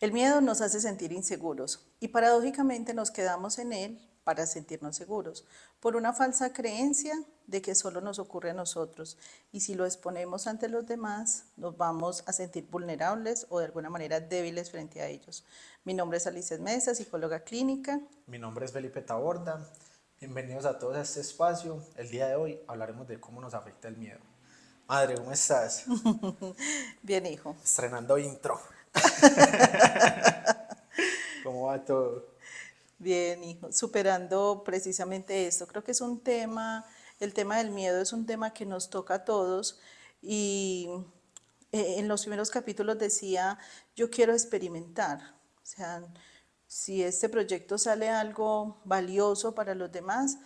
El miedo nos hace sentir inseguros y paradójicamente nos quedamos en él para sentirnos seguros, por una falsa creencia de que solo nos ocurre a nosotros y si lo exponemos ante los demás nos vamos a sentir vulnerables o de alguna manera débiles frente a ellos. Mi nombre es Alicia Mesa, psicóloga clínica. Mi nombre es Felipe Taborda. Bienvenidos a todos a este espacio. El día de hoy hablaremos de cómo nos afecta el miedo. Madre, ¿cómo estás? Bien, hijo. Estrenando intro. ¿Cómo va todo? Bien, hijo, superando precisamente esto. Creo que es un tema, el tema del miedo es un tema que nos toca a todos y en los primeros capítulos decía, yo quiero experimentar. O sea, si este proyecto sale algo valioso para los demás,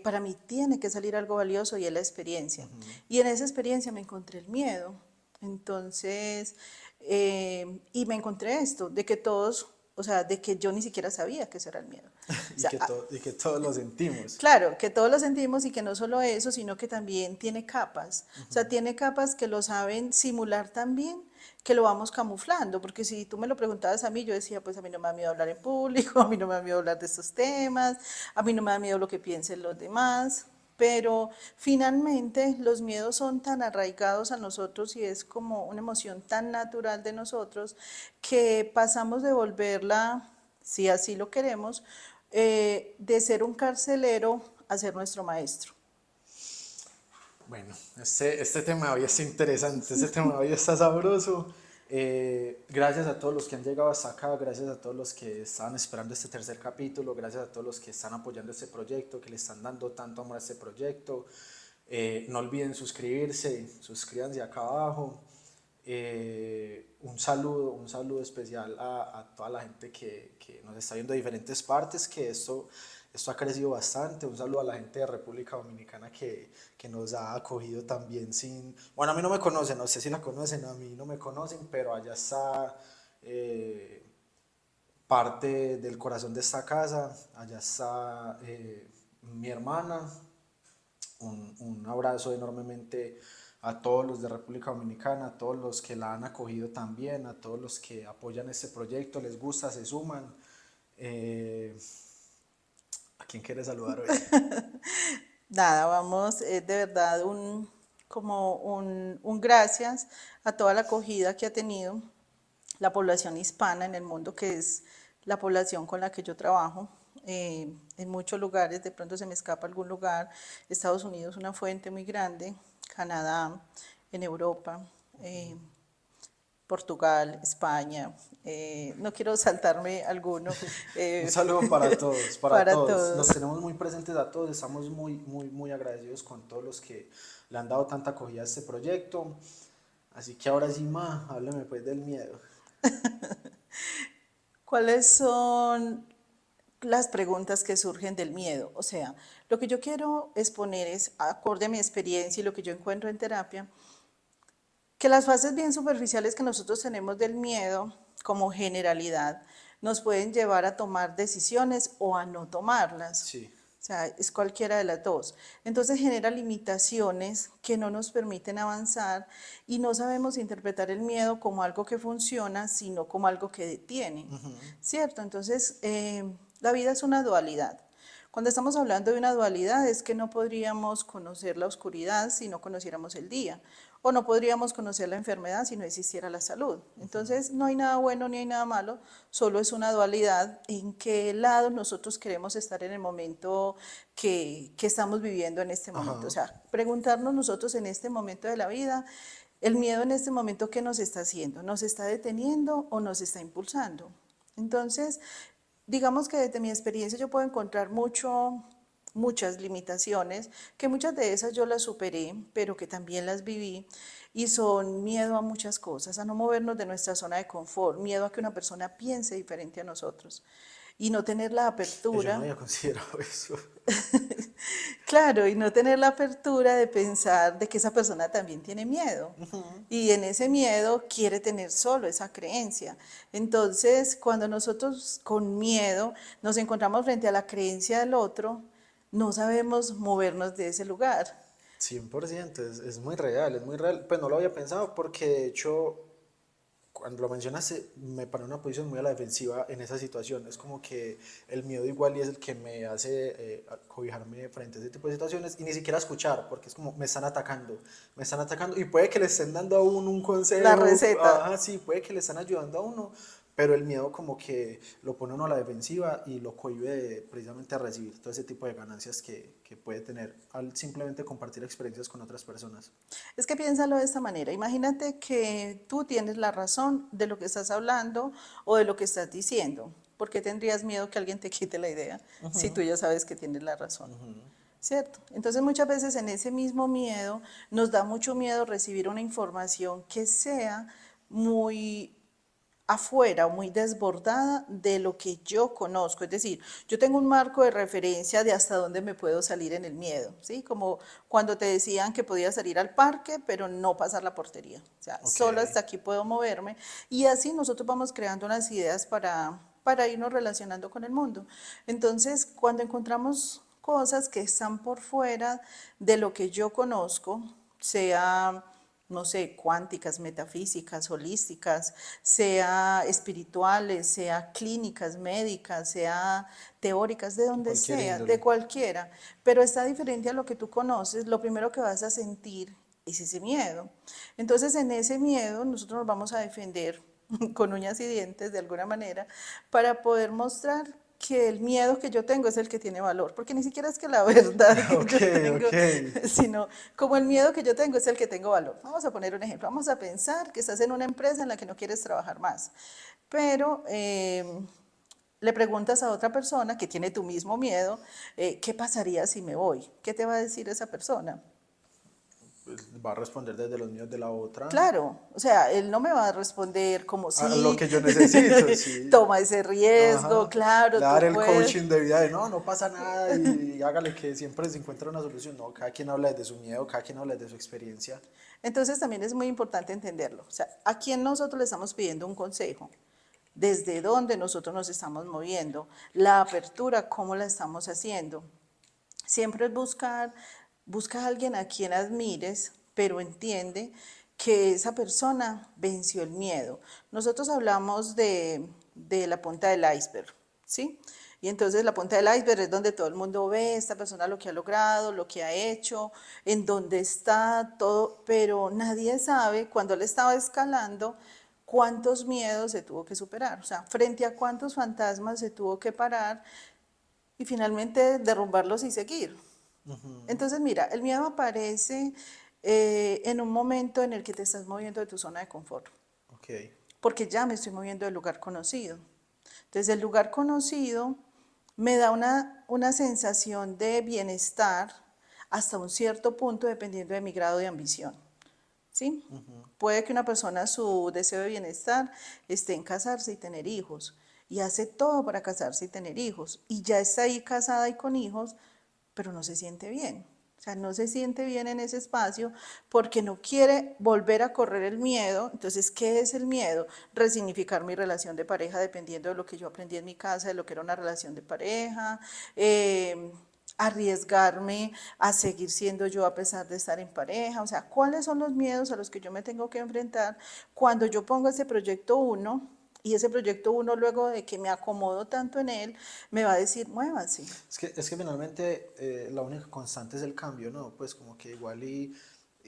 para mí tiene que salir algo valioso y es la experiencia. Y en esa experiencia me encontré el miedo. Entonces, y me encontré esto, de que todos, o sea, de que yo ni siquiera sabía que eso era el miedo. O Y sea, que, y que todos lo sentimos. claro, que todos lo sentimos y que no solo eso, sino que también tiene capas. O sea, tiene capas que lo saben simular también, que lo vamos camuflando. Porque si tú me lo preguntabas a mí, yo decía, pues a mí no me da miedo hablar en público, a mí no me da miedo hablar de estos temas, a mí no me da miedo lo que piensen los demás. Pero finalmente los miedos son tan arraigados a nosotros y es como una emoción tan natural de nosotros que pasamos de volverla, si así lo queremos, de ser un carcelero a ser nuestro maestro. Bueno, este tema hoy está interesante, este tema hoy está sabroso. Gracias a todos los que han llegado hasta acá, gracias a todos los que estaban esperando este tercer capítulo, gracias a todos los que están apoyando este proyecto, que le están dando tanto amor a este proyecto. No olviden suscribirse, suscríbanse acá abajo. Un saludo especial a toda la gente que nos está viendo de diferentes partes, que esto ha crecido bastante. Un saludo a la gente de República Dominicana que nos ha acogido también sin... Bueno, a mí no me conocen, no sé si la conocen, a mí no me conocen, pero allá está parte del corazón de esta casa, allá está mi hermana. Un abrazo enormemente a todos los de República Dominicana, a todos los que la han acogido también, a todos los que apoyan este proyecto, les gusta, se suman. ¿A quién quieres saludar hoy? Nada, vamos, es de verdad como un gracias a toda la acogida que ha tenido la población hispana en el mundo, que es la población con la que yo trabajo. En muchos lugares, de pronto se me escapa algún lugar, Estados Unidos una fuente muy grande, Canadá, en Europa, Portugal, España, no quiero saltarme alguno, Un eh, saludo para todos, para para todos. Los todos. tenemos muy presentes a todos, estamos muy agradecidos con todos los que le han dado tanta acogida a este proyecto. Así que ahora sí, ma, hábleme pues del miedo. ¿Cuáles son las preguntas que surgen del miedo? O sea, lo que yo quiero exponer es, acorde a mi experiencia y lo que yo encuentro en terapia, que las fases bien superficiales que nosotros tenemos del miedo como generalidad nos pueden llevar a tomar decisiones o a no tomarlas. Sí. O sea, es cualquiera de las dos. Entonces genera limitaciones que no nos permiten avanzar y no sabemos interpretar el miedo como algo que funciona, sino como algo que detiene. ¿Cierto? Entonces, la vida es una dualidad. Cuando estamos hablando de una dualidad es que no podríamos conocer la oscuridad si no conociéramos el día, o no podríamos conocer la enfermedad si no existiera la salud. Entonces no hay nada bueno ni hay nada malo, solo es una dualidad en qué lado nosotros queremos estar en el momento que estamos viviendo en este momento. O Ajá. sea, preguntarnos nosotros en este momento de la vida, el miedo en este momento, ¿qué nos está haciendo? ¿Nos está deteniendo o nos está impulsando? Entonces, digamos que desde mi experiencia yo puedo encontrar muchas limitaciones, que muchas de esas yo las superé, pero que también las viví, y son miedo a muchas cosas, a no movernos de nuestra zona de confort, miedo a que una persona piense diferente a nosotros y no tener la Yo no apertura. había considerado eso. Claro, y no tener la apertura de pensar de que esa persona también tiene miedo. Y en ese miedo quiere tener solo esa creencia. Entonces, cuando nosotros con miedo nos encontramos frente a la creencia del otro, no sabemos movernos de ese lugar. 100%, es muy real, es muy real. Pues no lo había pensado porque de hecho cuando lo mencionaste, me pone en una posición muy a la defensiva en esa situación. Es como que el miedo igual y es el que me hace cobijarme frente a ese tipo de situaciones y ni siquiera escuchar, porque es como me están atacando y puede que le estén dando a uno un La consejo, receta. ajá, sí, puede que le están ayudando a uno, pero el miedo como que lo pone uno a la defensiva y lo cohíbe de, precisamente a recibir todo ese tipo de ganancias que puede tener al simplemente compartir experiencias con otras personas. Es que piénsalo de esta manera. Imagínate que tú tienes la razón de lo que estás hablando o de lo que estás diciendo. ¿Por qué tendrías miedo que alguien te quite la idea si tú ya sabes que tienes la razón? ¿Cierto? Entonces muchas veces en ese mismo miedo nos da mucho miedo recibir una información que sea muy afuera o muy desbordada de lo que yo conozco. Es decir, yo tengo un marco de referencia de hasta dónde me puedo salir en el miedo, ¿sí? Como cuando te decían que podía salir al parque, pero no pasar la portería. O sea, Ok, solo hasta aquí puedo moverme. Y así nosotros vamos creando unas ideas para irnos relacionando con el mundo. Entonces, cuando encontramos cosas que están por fuera de lo que yo conozco, sea no sé, cuánticas, metafísicas, holísticas, sea espirituales, sea clínicas, médicas, sea teóricas, de de donde cualquier sea, de índole. cualquiera, pero está diferente a lo que tú conoces, lo primero que vas a sentir es ese miedo. Entonces en ese miedo nosotros nos vamos a defender con uñas y dientes de alguna manera para poder mostrar que el miedo que yo tengo es el que tiene valor, porque ni siquiera es que la verdad que Ok, yo tengo, ok. sino como el miedo que yo tengo es el que tengo valor. Vamos a poner un ejemplo, vamos a pensar que estás en una empresa en la que no quieres trabajar más, pero le preguntas a otra persona que tiene tu mismo miedo, ¿qué pasaría si me voy? ¿Qué te va a decir esa persona? Pues va a responder desde los míos de la otra Claro, o sea, él no me va a responder como a lo sí, que yo necesito, sí. toma ese riesgo, Ajá. Le claro, tú dar el puedes. coaching de vida de no, no pasa nada y hágale que siempre se encuentra una solución. No, cada quien habla desde su miedo, cada quien habla desde su experiencia. Entonces también es muy importante entenderlo. O sea, ¿a quién nosotros le estamos pidiendo un consejo? ¿Desde dónde nosotros nos estamos moviendo? La apertura, ¿cómo la estamos haciendo? Siempre es busca a alguien a quien admires, pero entiende que esa persona venció el miedo. Nosotros hablamos de la punta del iceberg, ¿sí? Y entonces la punta del iceberg es donde todo el mundo ve esta persona lo que ha logrado, lo que ha hecho, en dónde está todo, pero nadie sabe cuando él estaba escalando cuántos miedos se tuvo que superar, o sea, frente a cuántos fantasmas se tuvo que parar y finalmente derrumbarlos y seguir. Entonces, mira, el miedo aparece en un momento en el que te estás moviendo de tu zona de confort, Ok, porque ya me estoy moviendo del lugar conocido. Entonces, el lugar conocido me da una sensación de bienestar hasta un cierto punto dependiendo de mi grado de ambición. ¿Sí? Puede que una persona, su deseo de bienestar esté en casarse y tener hijos, y hace todo para casarse y tener hijos, y ya está ahí casada y con hijos, pero no se siente bien. O sea, no se siente bien en ese espacio porque no quiere volver a correr el miedo. Entonces, ¿qué es el miedo? Resignificar mi relación de pareja dependiendo de lo que yo aprendí en mi casa, de lo que era una relación de pareja, arriesgarme a seguir siendo yo a pesar de estar en pareja. O sea, ¿cuáles son los miedos a los que yo me tengo que enfrentar cuando yo pongo ese proyecto uno? Y ese proyecto uno, luego de que me acomodo tanto en él, me va a decir, muévanse. es que finalmente la única constante es el cambio, ¿no? Pues como que igual y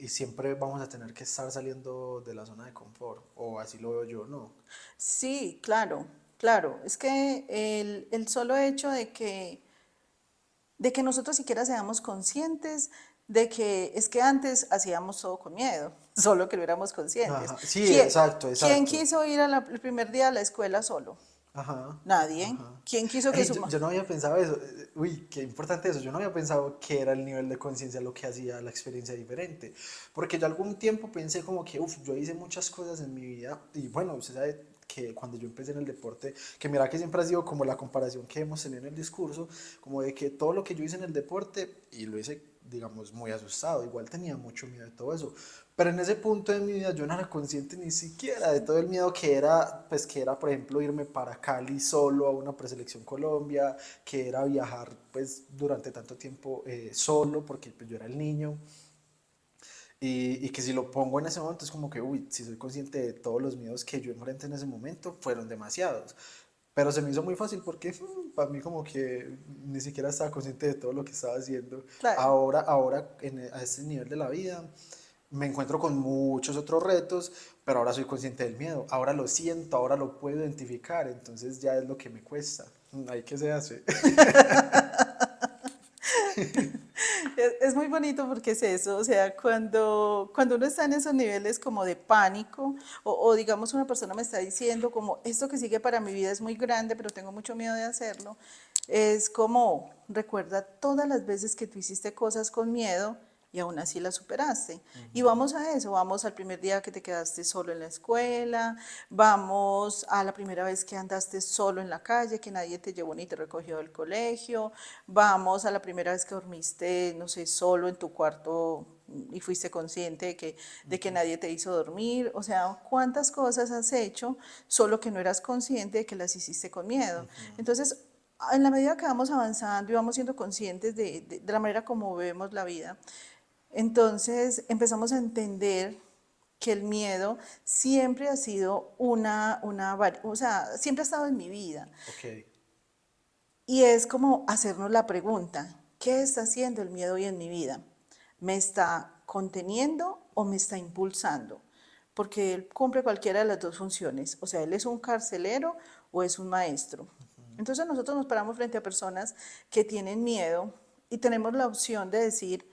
siempre vamos a tener que estar saliendo de la zona de confort, o así lo veo yo, ¿no? Sí, claro, claro. Es que el solo hecho de que nosotros siquiera seamos conscientes de que es que antes hacíamos todo con miedo, solo que no éramos conscientes. Ajá, sí, ¿Quién, exacto, quién exacto. quiso ir el primer día a la escuela solo? Ajá, Nadie. ajá. ¿Quién quiso que Ey, su yo no había pensado eso. Uy, qué importante eso. Yo no había pensado que era el nivel de conciencia lo que hacía la experiencia diferente. Porque yo algún tiempo pensé como que, uff, yo hice muchas cosas en mi vida. Y bueno, usted sabe que cuando yo empecé en el deporte, que mira que siempre ha sido como la comparación que hemos tenido en el discurso, como de que todo lo que yo hice en el deporte, y lo hice, digamos, muy asustado, igual tenía mucho miedo de todo eso. Pero en ese punto de mi vida yo no era consciente ni siquiera de todo el miedo que era, pues que era, por ejemplo, irme para Cali solo a una preselección Colombia, que era viajar pues durante tanto tiempo solo, porque pues, yo era el niño. y que si lo pongo en ese momento es como que, uy, si soy consciente de todos los miedos que yo enfrenté en ese momento, fueron demasiados. Pero se me hizo muy fácil porque para mí como que ni siquiera estaba consciente de todo lo que estaba haciendo. Claro. Ahora a este nivel de la vida me encuentro con muchos otros retos, pero ahora soy consciente del miedo. Ahora lo siento, ahora lo puedo identificar, entonces ya es lo que me cuesta. Ahí que se hace. Es muy bonito porque es eso, o sea, cuando uno está en esos niveles como de pánico, o digamos una persona me está diciendo como esto que sigue para mi vida es muy grande, pero tengo mucho miedo de hacerlo, es como recuerda todas las veces que tú hiciste cosas con miedo y aún así la superaste. Y vamos a eso, vamos al primer día que te quedaste solo en la escuela, vamos a la primera vez que andaste solo en la calle, que nadie te llevó ni te recogió del colegio, vamos a la primera vez que dormiste, no sé, solo en tu cuarto y fuiste consciente de que nadie te hizo dormir, o sea, cuántas cosas has hecho, solo que no eras consciente de que las hiciste con miedo. Entonces, en la medida que vamos avanzando y vamos siendo conscientes de la manera como vemos la vida, entonces empezamos a entender que el miedo siempre ha sido o sea, siempre ha estado en mi vida. Ok, Y es como hacernos la pregunta, ¿qué está haciendo el miedo hoy en mi vida? ¿Me está conteniendo o me está impulsando? Porque él cumple cualquiera de las dos funciones. O sea, él es un carcelero o es un maestro. Entonces nosotros nos paramos frente a personas que tienen miedo y tenemos la opción de decir,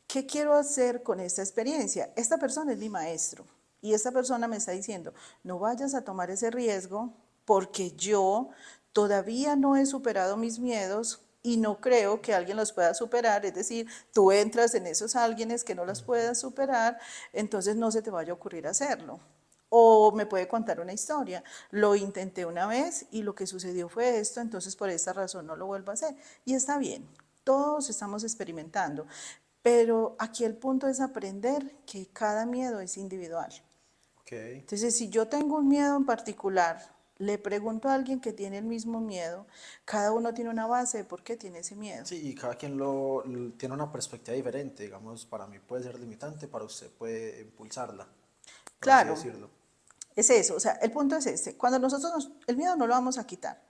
¿qué quiero hacer con esta experiencia? Esta persona es mi maestro y esta persona me está diciendo, no vayas a tomar ese riesgo porque yo todavía no he superado mis miedos y no creo que alguien los pueda superar, es decir, tú entras en esos alguienes que no los puedas superar, entonces no se te vaya a ocurrir hacerlo. O me puede contar una historia. Lo intenté una vez y lo que sucedió fue esto, entonces por esta razón no lo vuelvo a hacer. Y está bien, todos estamos experimentando. Pero aquí el punto es aprender que cada miedo es individual. ok. Entonces, si yo tengo un miedo en particular, le pregunto a alguien que tiene el mismo miedo, cada uno tiene una base de por qué tiene ese miedo. Sí, y cada quien tiene una perspectiva diferente. Digamos, para mí puede ser limitante, para usted puede impulsarla, por así Claro, decirlo. es eso, o sea, el punto es este, cuando el miedo no lo vamos a quitar,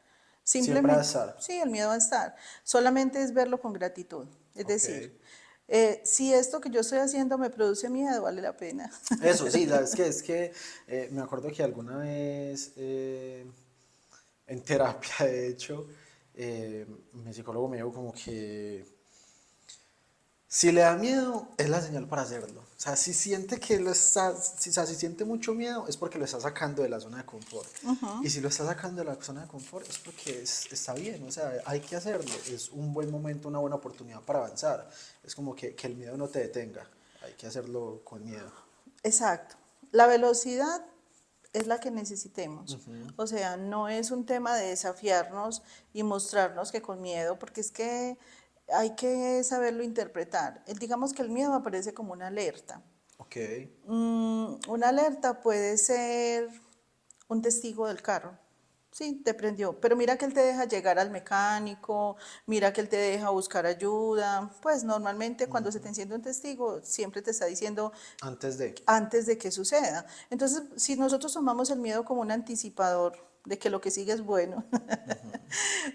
Siempre va a simplemente, estar. sí, el miedo va a estar, solamente es verlo con gratitud, es Ok. decir, si esto que yo estoy haciendo me produce miedo, vale la pena. Eso, sí, es que me acuerdo que alguna vez en terapia, de hecho, mi psicólogo me dijo como que si le da miedo, es la señal para hacerlo. O sea, si siente que o sea, si siente mucho miedo, es porque lo está sacando de la zona de confort. Y si lo está sacando de la zona de confort, es porque está bien. O sea, hay que hacerlo. Es un buen momento, una buena oportunidad para avanzar. Es como que el miedo no te detenga. Hay que hacerlo con miedo. Exacto. La velocidad es la que necesitemos. O sea, no es un tema de desafiarnos y mostrarnos que con miedo, porque es que hay que saberlo interpretar. Digamos que el miedo aparece como una alerta. Ok. Una alerta puede ser un testigo del carro. Sí, te prendió, pero mira que él te deja llegar al mecánico, mira que él te deja buscar ayuda. Pues normalmente cuando se te enciende un testigo, siempre te está diciendo Antes de. antes de que suceda. Entonces, si nosotros tomamos el miedo como un anticipador de que lo que sigue es bueno,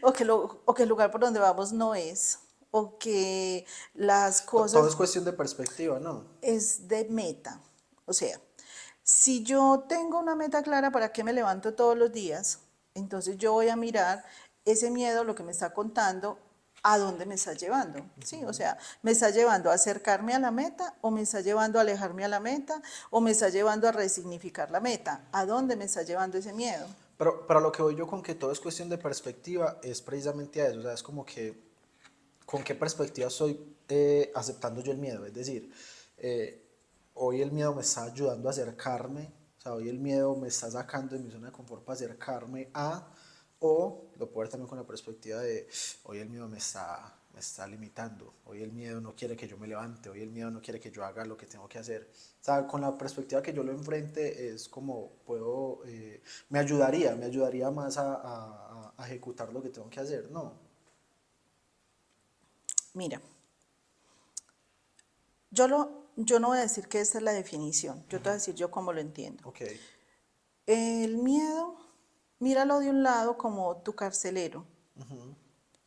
o que el lugar por donde vamos no es, o que las Todo cosas es cuestión de perspectiva, ¿no? es de meta. O sea, si yo tengo una meta clara para qué me levanto todos los días, entonces yo voy a mirar ese miedo, lo que me está contando, a dónde me está llevando. Sí, o sea, me está llevando a acercarme a la meta o me está llevando a alejarme a la meta o me está llevando a resignificar la meta. ¿A dónde me está llevando ese miedo? Pero lo que voy yo con que todo es cuestión de perspectiva es precisamente a eso. O sea, es como que con qué perspectiva estoy aceptando yo el miedo. Es decir, eh, hoy el miedo me está ayudando a acercarme, o sea, hoy el miedo me está sacando de mi zona de confort para acercarme a, o lo puedo ver también con la perspectiva de, hoy el miedo me está limitando, hoy el miedo no quiere que yo me levante, hoy el miedo no quiere que yo haga lo que tengo que hacer. O sea, con la perspectiva que yo lo enfrente es como puedo, me ayudaría más a ejecutar lo que tengo que hacer, ¿no? Mira, yo no voy a decir que esta es la definición, yo te voy a decir yo cómo lo entiendo. Ok, El miedo, míralo de un lado como tu carcelero.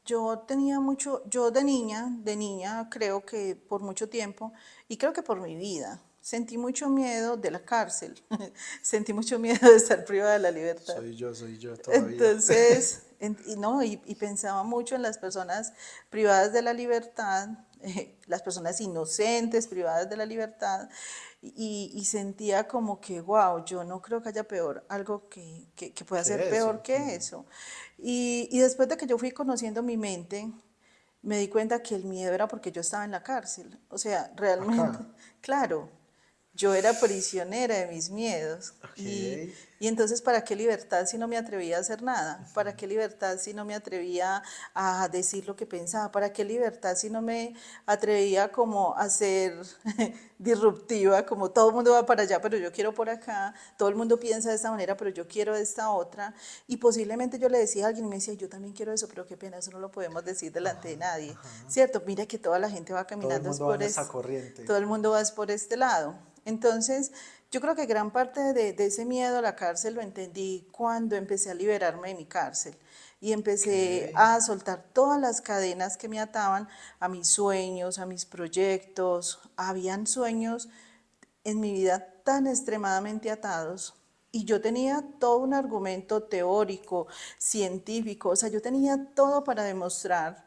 Yo tenía mucho, yo de niña creo que por mucho tiempo y creo que por mi vida, sentí mucho miedo de la cárcel, sentí mucho miedo de estar privada de la libertad. soy yo todavía. Entonces, y no, y pensaba mucho en las personas privadas de la libertad, las personas inocentes privadas de la libertad, y sentía como que, wow, yo no creo que haya peor, algo que pueda ser ¿Qué peor eso? que eso. Y después de que yo fui conociendo mi mente, me di cuenta que el miedo era porque yo estaba en la cárcel. O sea, realmente, Acá. claro, yo era prisionera de mis miedos. Ok. Y entonces, ¿para qué libertad si no me atrevía a hacer nada? ¿Para qué libertad si no me atrevía a decir lo que pensaba? ¿Para qué libertad si no me atrevía como a ser disruptiva? Como todo el mundo va para allá, pero yo quiero por acá. Todo el mundo piensa de esta manera, pero yo quiero de esta otra. Y posiblemente yo le decía a alguien y me decía, yo también quiero eso, pero qué pena, eso no lo podemos decir delante de nadie. ¿Cierto? Mira que toda la gente va Todo el caminando es mundo va por en esa eso, corriente. todo el mundo va es por este lado. Entonces, yo creo que gran parte de ese miedo a la cárcel lo entendí cuando empecé a liberarme de mi cárcel y Ok. empecé a soltar todas las cadenas que me ataban a mis sueños, a mis proyectos. Habían sueños en mi vida tan extremadamente atados y yo tenía todo un argumento teórico, científico, o sea, yo tenía todo para demostrar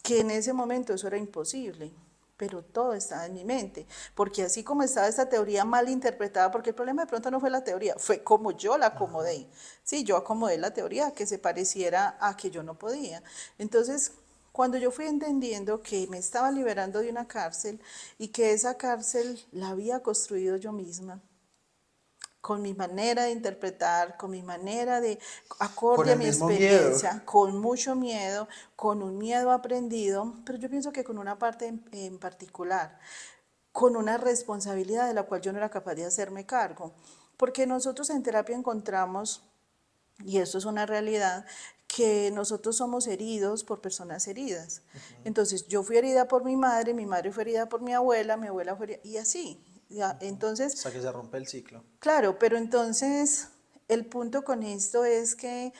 que en ese momento eso era imposible, pero todo estaba en mi mente, porque así como estaba esta teoría mal interpretada, porque el problema de pronto no fue la teoría, fue como yo la acomodé. Sí, yo acomodé la teoría que se pareciera a que yo no podía. Entonces, cuando yo fui entendiendo que me estaba liberando de una cárcel y que esa cárcel la había construido yo misma, con mi manera de interpretar, con mi manera de, Con acorde a el mi mismo miedo. experiencia, con mucho miedo, con un miedo aprendido, pero yo pienso que con una parte en particular, con una responsabilidad de la cual yo no era capaz de hacerme cargo. Porque nosotros en terapia encontramos, y esto es una realidad, que nosotros somos heridos por personas heridas. Entonces, yo fui herida por mi madre fue herida por mi abuela fue herida, y así. Ya, entonces, Hasta que se rompe el ciclo. claro, pero entonces el punto con esto es que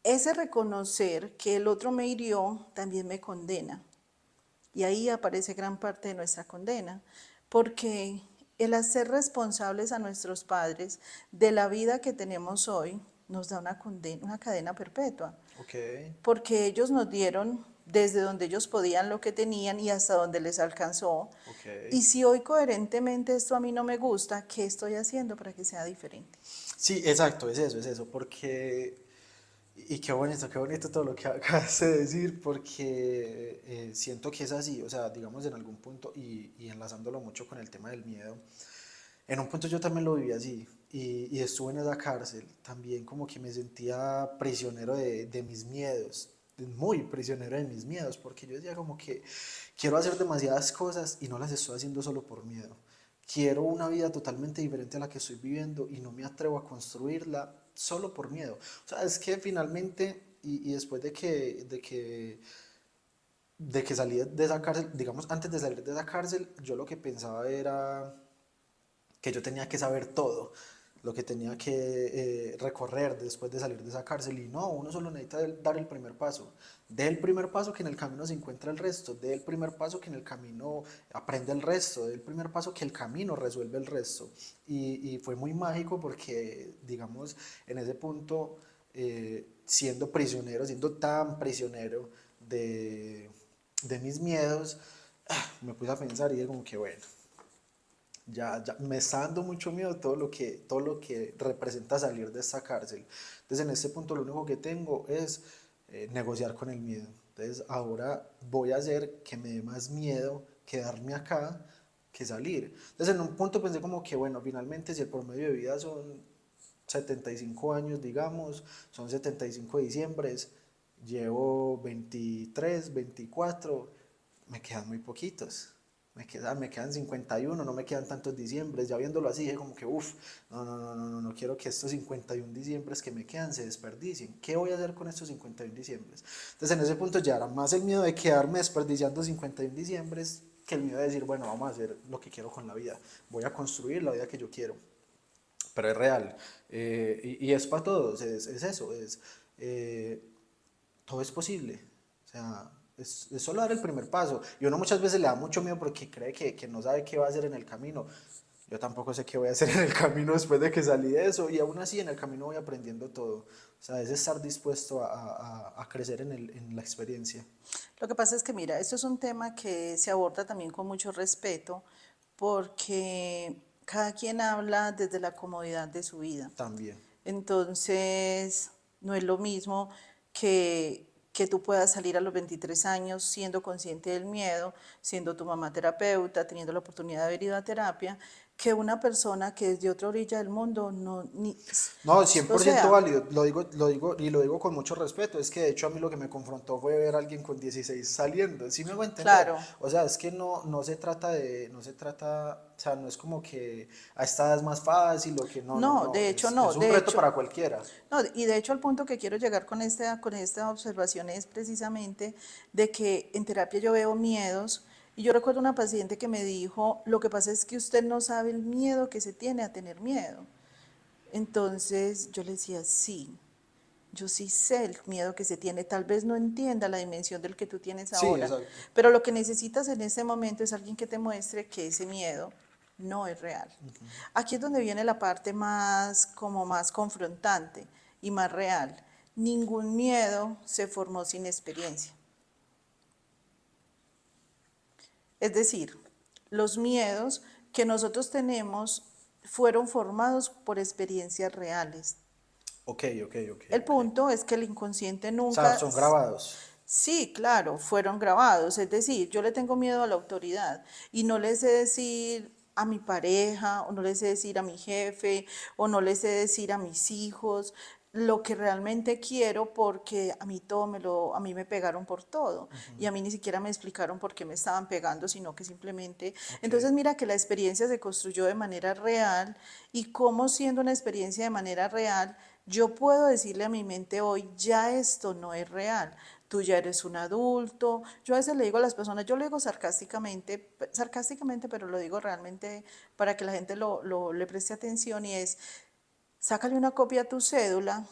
ese reconocer que el otro me hirió también me condena. Y ahí aparece gran parte de nuestra condena, porque el hacer responsables a nuestros padres de la vida que tenemos hoy nos da una condena, una cadena perpetua, Ok. porque ellos nos dieron desde donde ellos podían lo que tenían y hasta donde les alcanzó. Ok. Y si hoy coherentemente esto a mí no me gusta, ¿qué estoy haciendo para que sea diferente? Sí, exacto, es eso, porque, y qué bonito todo lo que acabas de decir, porque siento que es así, o sea, digamos en algún punto, y enlazándolo mucho con el tema del miedo, en un punto yo también lo viví así, y estuve en esa cárcel, también como que me sentía prisionero de mis miedos, muy prisionero de mis miedos, porque yo decía como que quiero hacer demasiadas cosas y no las estoy haciendo solo por miedo. Quiero una vida totalmente diferente a la que estoy viviendo y no me atrevo a construirla solo por miedo. O sea, es que finalmente, y después de que salí de esa cárcel, digamos, antes de salir de esa cárcel, yo lo que pensaba era que yo tenía que saber todo, lo que tenía que recorrer después de salir de esa cárcel. Y no, uno solo necesita dar el primer paso. Dé el primer paso que en el camino se encuentra el resto. Dé el primer paso que en el camino aprende el resto. Dé el primer paso que el camino resuelve el resto. Y fue muy mágico porque, digamos, en ese punto, siendo prisionero, siendo tan prisionero de mis miedos, me puse a pensar y dije como que bueno, ya me está dando mucho miedo todo lo que representa salir de esta cárcel. Entonces en este punto lo único que tengo es negociar con el miedo. Entonces ahora voy a hacer que me dé más miedo quedarme acá que salir. Entonces en un punto pensé como que bueno, finalmente si el promedio de vida son 75 años, digamos, son 75 diciembres, llevo 23, 24, me quedan muy poquitos. Me quedan 51, no me quedan tantos diciembres. Ya viéndolo así, dije como que, uff, no quiero que estos 51 diciembres que me quedan se desperdicien. ¿Qué voy a hacer con estos 51 diciembres? Entonces en ese punto ya era más el miedo de quedarme desperdiciando 51 diciembres que el miedo de decir, bueno, vamos a hacer lo que quiero con la vida, voy a construir la vida que yo quiero, pero es real. Y es para todos, es eso, todo es posible. O sea, es solo dar el primer paso. Y uno muchas veces le da mucho miedo porque cree que no sabe qué va a hacer en el camino. Yo tampoco sé qué voy a hacer en el camino después de que salí de eso. Y aún así en el camino voy aprendiendo todo. O sea, es estar dispuesto a crecer en la experiencia. Lo que pasa es que, mira, esto es un tema que se aborda también con mucho respeto porque cada quien habla desde la comodidad de su vida. También. Entonces, no es lo mismo que tú puedas salir a los 23 años siendo consciente del miedo, siendo tu mamá terapeuta, teniendo la oportunidad de haber ido a terapia, que una persona que es de otra orilla del mundo, no, ni, No, cien o por ciento sea, válido, lo digo con mucho respeto, es que de hecho a mí lo que me confrontó fue ver a alguien con 16 saliendo, ¿sí me hago entender? claro, O sea, es que no se trata, o sea, no es como que a esta edad es más fácil o que no, de hecho no, es un de reto hecho, para cualquiera. no, y de hecho al punto que quiero llegar con esta observación es precisamente de que en terapia yo veo miedos y yo recuerdo una paciente que me dijo, lo que pasa es que usted no sabe el miedo que se tiene a tener miedo. Entonces yo le decía, sí, yo sí sé el miedo que se tiene, tal vez no entienda la dimensión del que tú tienes Sí, ahora, exacto. pero lo que necesitas en ese momento es alguien que te muestre que ese miedo no es real. Aquí es donde viene la parte más como más confrontante y más real. Ningún miedo se formó sin experiencia. Es decir, los miedos que nosotros tenemos fueron formados por experiencias reales. Ok, ok, ok, El ok. punto es que el inconsciente O sea, nunca. son grabados. Sí, claro, fueron grabados. Es decir, yo le tengo miedo a la autoridad y no le sé decir a mi pareja, o no le sé decir a mi jefe, o no le sé decir a mis hijos lo que realmente quiero porque a mí a mí me pegaron por todo y a mí ni siquiera me explicaron por qué me estaban pegando, sino que simplemente. Ok. Entonces mira que la experiencia se construyó de manera real y cómo siendo una experiencia de manera real, yo puedo decirle a mi mente hoy, ya esto no es real, tú ya eres un adulto. Yo a veces le digo a las personas, yo lo digo sarcásticamente, pero lo digo realmente para que la gente le preste atención y es, sácale una copia a tu cédula,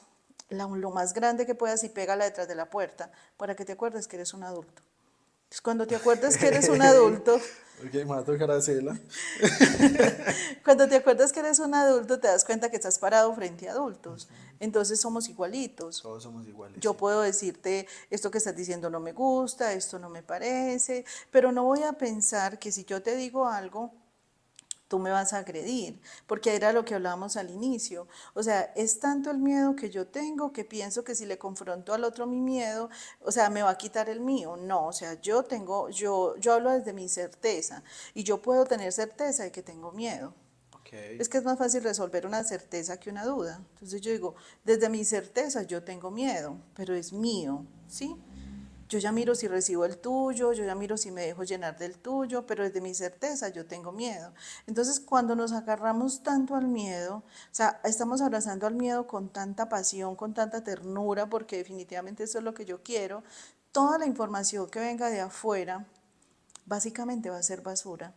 lo más grande que puedas y pégala detrás de la puerta para que te acuerdes que eres un adulto. Entonces, cuando te acuerdes que eres un adulto, Ok, me va a tocar hacerla. cuando te acuerdas que eres un adulto, te das cuenta que estás parado frente a adultos. Entonces somos igualitos. Todos somos iguales, Yo sí. puedo decirte, esto que estás diciendo no me gusta, esto no me parece, pero no voy a pensar que si yo te digo algo, tú me vas a agredir, porque era lo que hablábamos al inicio. O sea, es tanto el miedo que yo tengo que pienso que si le confronto al otro mi miedo, o sea, me va a quitar el mío. No, o sea, yo hablo desde mi certeza y yo puedo tener certeza de que tengo miedo. Ok. Es que es más fácil resolver una certeza que una duda. Entonces yo digo, desde mi certeza yo tengo miedo, pero es mío, ¿sí? Yo ya miro si recibo el tuyo, yo ya miro si me dejo llenar del tuyo, pero desde mi certeza yo tengo miedo. Entonces, cuando nos agarramos tanto al miedo, o sea, estamos abrazando al miedo con tanta pasión, con tanta ternura, porque definitivamente eso es lo que yo quiero, toda la información que venga de afuera básicamente va a ser basura,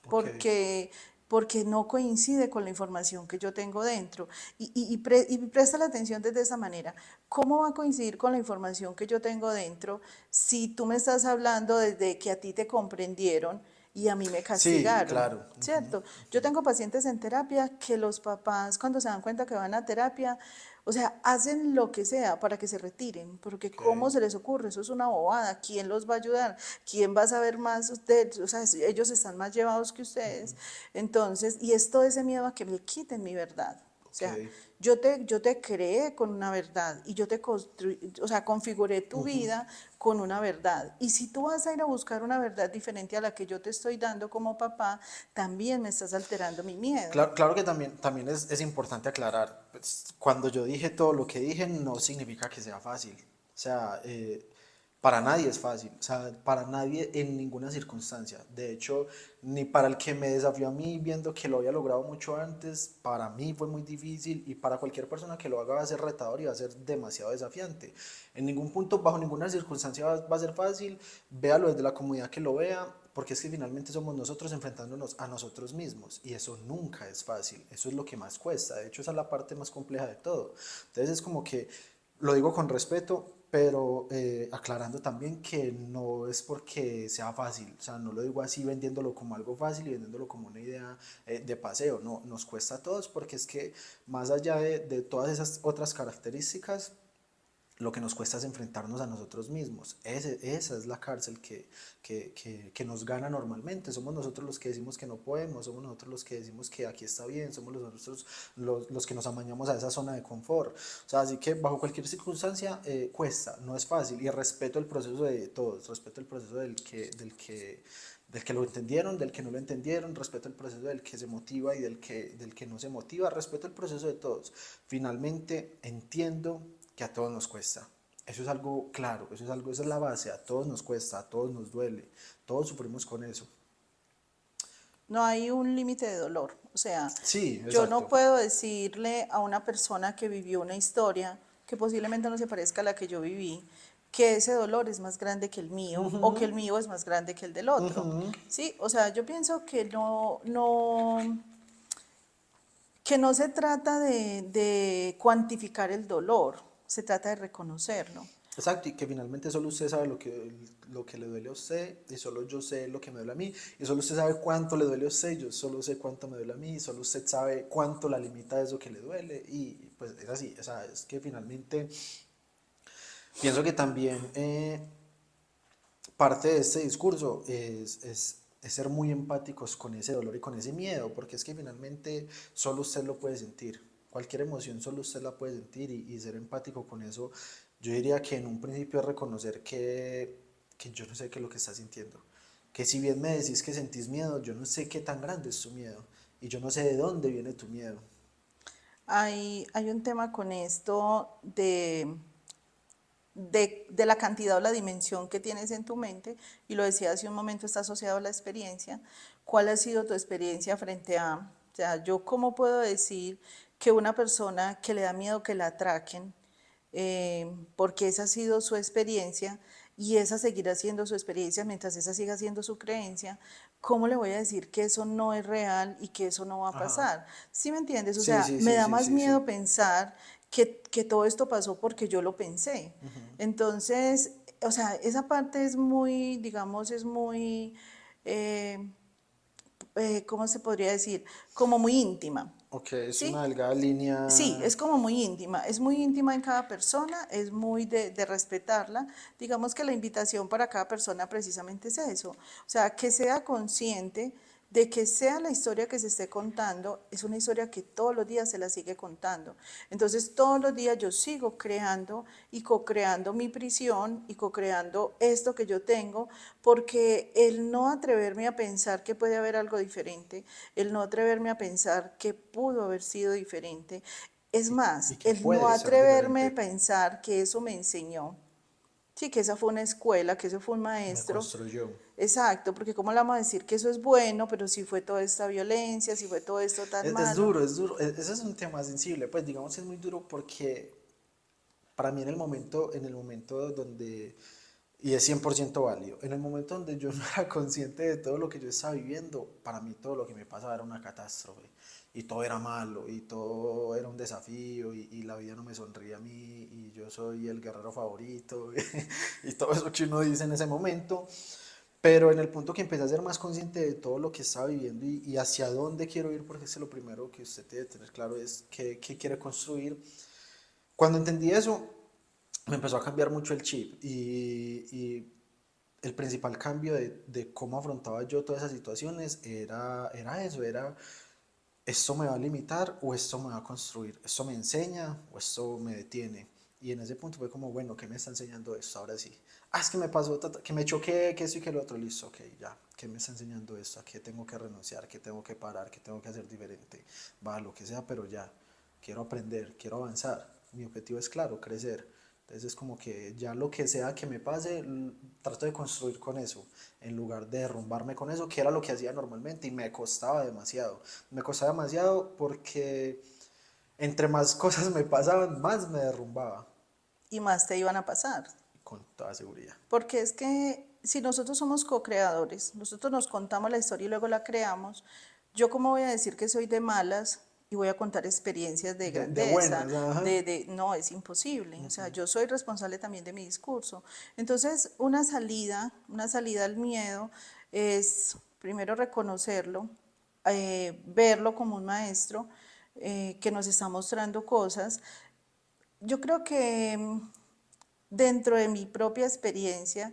Ok. porque, porque no coincide con la información que yo tengo dentro. Y presta la atención desde esa manera. ¿Cómo va a coincidir con la información que yo tengo dentro si tú me estás hablando desde que a ti te comprendieron y a mí me Sí, castigaron? claro. Ujú. ¿Cierto? Yo tengo pacientes en terapia que los papás cuando se dan cuenta que van a terapia, o sea, hacen lo que sea para que se retiren, porque Ok. ¿cómo se les ocurre? Eso es una bobada. ¿Quién los va a ayudar? ¿Quién va a saber más de ellos? O sea, ellos están más llevados que ustedes. Entonces, y es todo ese miedo a que me quiten mi verdad. O Ok. sea, yo te creé con una verdad y yo te construí, o sea, configuré tu vida con una verdad. Y si tú vas a ir a buscar una verdad diferente a la que yo te estoy dando como papá, también me estás alterando mi miedo. Claro, claro que también es importante aclarar, pues, cuando yo dije todo lo que dije no significa que sea fácil. O sea, para nadie es fácil, o sea, para nadie en ninguna circunstancia. De hecho, ni para el que me desafió a mí viendo que lo había logrado mucho antes, para mí fue muy difícil y para cualquier persona que lo haga va a ser retador y va a ser demasiado desafiante. En ningún punto, bajo ninguna circunstancia va a ser fácil, véalo desde la comunidad que lo vea, porque es que finalmente somos nosotros enfrentándonos a nosotros mismos y eso nunca es fácil, eso es lo que más cuesta, de hecho esa es la parte más compleja de todo. Entonces es como que, lo digo con respeto, pero aclarando también que no es porque sea fácil, o sea, no lo digo así vendiéndolo como algo fácil y vendiéndolo como una idea de paseo, no, nos cuesta a todos porque es que más allá de todas esas otras características, lo que nos cuesta es enfrentarnos a nosotros mismos. Esa es la cárcel que nos gana normalmente. Somos nosotros los que decimos que no podemos, somos nosotros los que decimos que aquí está bien, somos nosotros los que nos amañamos a esa zona de confort. O sea, así que bajo cualquier circunstancia cuesta, no es fácil. Y respeto el proceso de todos, respeto el proceso del que lo entendieron, del que no lo entendieron, respeto el proceso del que se motiva y del que no se motiva, respeto el proceso de todos. Finalmente entiendo que a todos nos cuesta. Eso es algo claro, eso es algo, esa es la base, a todos nos cuesta, a todos nos duele, todos sufrimos con eso. No hay un límite de dolor. O sea, Sí, yo no exacto. puedo decirle a una persona que vivió una historia que posiblemente no se parezca a la que yo viví, que ese dolor es más grande que el mío o que el mío es más grande que el del otro. Sí, o sea, yo pienso que no se trata de cuantificar el dolor, se trata de reconocerlo. Exacto, y que finalmente solo usted sabe lo que le duele a usted, y solo yo sé lo que me duele a mí, y solo usted sabe cuánto le duele a usted, yo solo sé cuánto me duele a mí, y solo usted sabe cuánto la limita eso que le duele, y pues es así, o sea, es que finalmente pienso que también parte de este discurso es ser muy empáticos con ese dolor y con ese miedo, porque es que finalmente solo usted lo puede sentir. Cualquier emoción solo usted la puede sentir y ser empático con eso. Yo diría que en un principio es reconocer que yo no sé qué es lo que está sintiendo. Que si bien me decís que sentís miedo, yo no sé qué tan grande es tu miedo. Y yo no sé de dónde viene tu miedo. Hay un tema con esto de la cantidad o la dimensión que tienes en tu mente, y lo decía hace un momento, está asociado a la experiencia. ¿Cuál ha sido tu experiencia frente a, o sea, yo cómo puedo decir que una persona que le da miedo que la atraquen, porque esa ha sido su experiencia y esa seguirá siendo su experiencia mientras esa siga siendo su creencia, ¿cómo le voy a decir que eso no es real y que eso no va a Ajá. pasar? ¿Sí me entiendes? O Sí, sea, sí, me sí, da sí, más sí, sí. miedo pensar que todo esto pasó porque yo lo pensé. Entonces, o sea, esa parte es muy, digamos, es muy, eh, ¿cómo se podría decir? Como muy íntima, Ok, es una ¿sí? delgada Sí, línea. es como es muy íntima en cada persona, es muy de respetarla. Digamos que la invitación para cada persona precisamente es eso, o sea, que sea consciente de que sea la historia que se esté contando, es una historia que todos los días se la sigue contando. Entonces, todos los días yo sigo creando y co-creando mi prisión y co-creando esto que yo tengo, porque el no atreverme a pensar que puede haber algo diferente, el no atreverme a pensar que pudo haber sido diferente, es Y más, que el no puede ser atreverme a diferente. pensar que eso me enseñó, sí, que esa fue una escuela, que eso fue un Me maestro. construyó. Exacto, porque cómo le vamos a decir que eso es bueno, pero si fue toda esta violencia, si fue todo esto tan Es malo. duro, es duro. Ese es un tema sensible. Pues digamos que es muy duro porque para mí en el momento donde, y es 100% válido, en el momento donde yo no era consciente de todo lo que yo estaba viviendo, para mí todo lo que me pasaba era una catástrofe. Y todo era malo, y todo era un desafío, y la vida no me sonríe a mí, y yo soy el guerrero favorito, y todo eso que uno dice en ese momento. Pero en el punto que empecé a ser más consciente de todo lo que estaba viviendo y hacia dónde quiero ir, porque es lo primero que usted debe tener claro es qué quiere construir. Cuando entendí eso, me empezó a cambiar mucho el chip y el principal cambio de cómo afrontaba yo todas esas situaciones era eso, era esto me va a limitar o esto me va a construir, esto me enseña o esto me detiene. Y en ese punto fue como, bueno, ¿qué me está enseñando esto? Ahora sí. Ah, es que me pasó, que me choqué, que esto y que lo otro, listo, ok, ya. ¿Qué me está enseñando esto? ¿A qué tengo que renunciar? ¿Qué tengo que parar? ¿Qué tengo que hacer diferente? Va, lo que sea, pero ya. Quiero aprender, quiero avanzar. Mi objetivo es claro, crecer. Entonces es como que ya lo que sea que me pase, trato de construir con eso, en lugar de derrumbarme con eso, que era lo que hacía normalmente y me costaba demasiado. Me costaba demasiado porque entre más cosas me pasaban, más me derrumbaba. Y más te iban a pasar. con toda seguridad. Porque es que si nosotros somos co-creadores, nosotros nos contamos la historia y luego la creamos, yo cómo voy a decir que soy de malas y voy a contar experiencias de De grandeza, buenas, ajá. no, es imposible, o sea, yo soy responsable también de mi discurso. Entonces, una salida al miedo es primero reconocerlo, verlo como un maestro que nos está mostrando cosas. Yo creo que dentro de mi propia experiencia,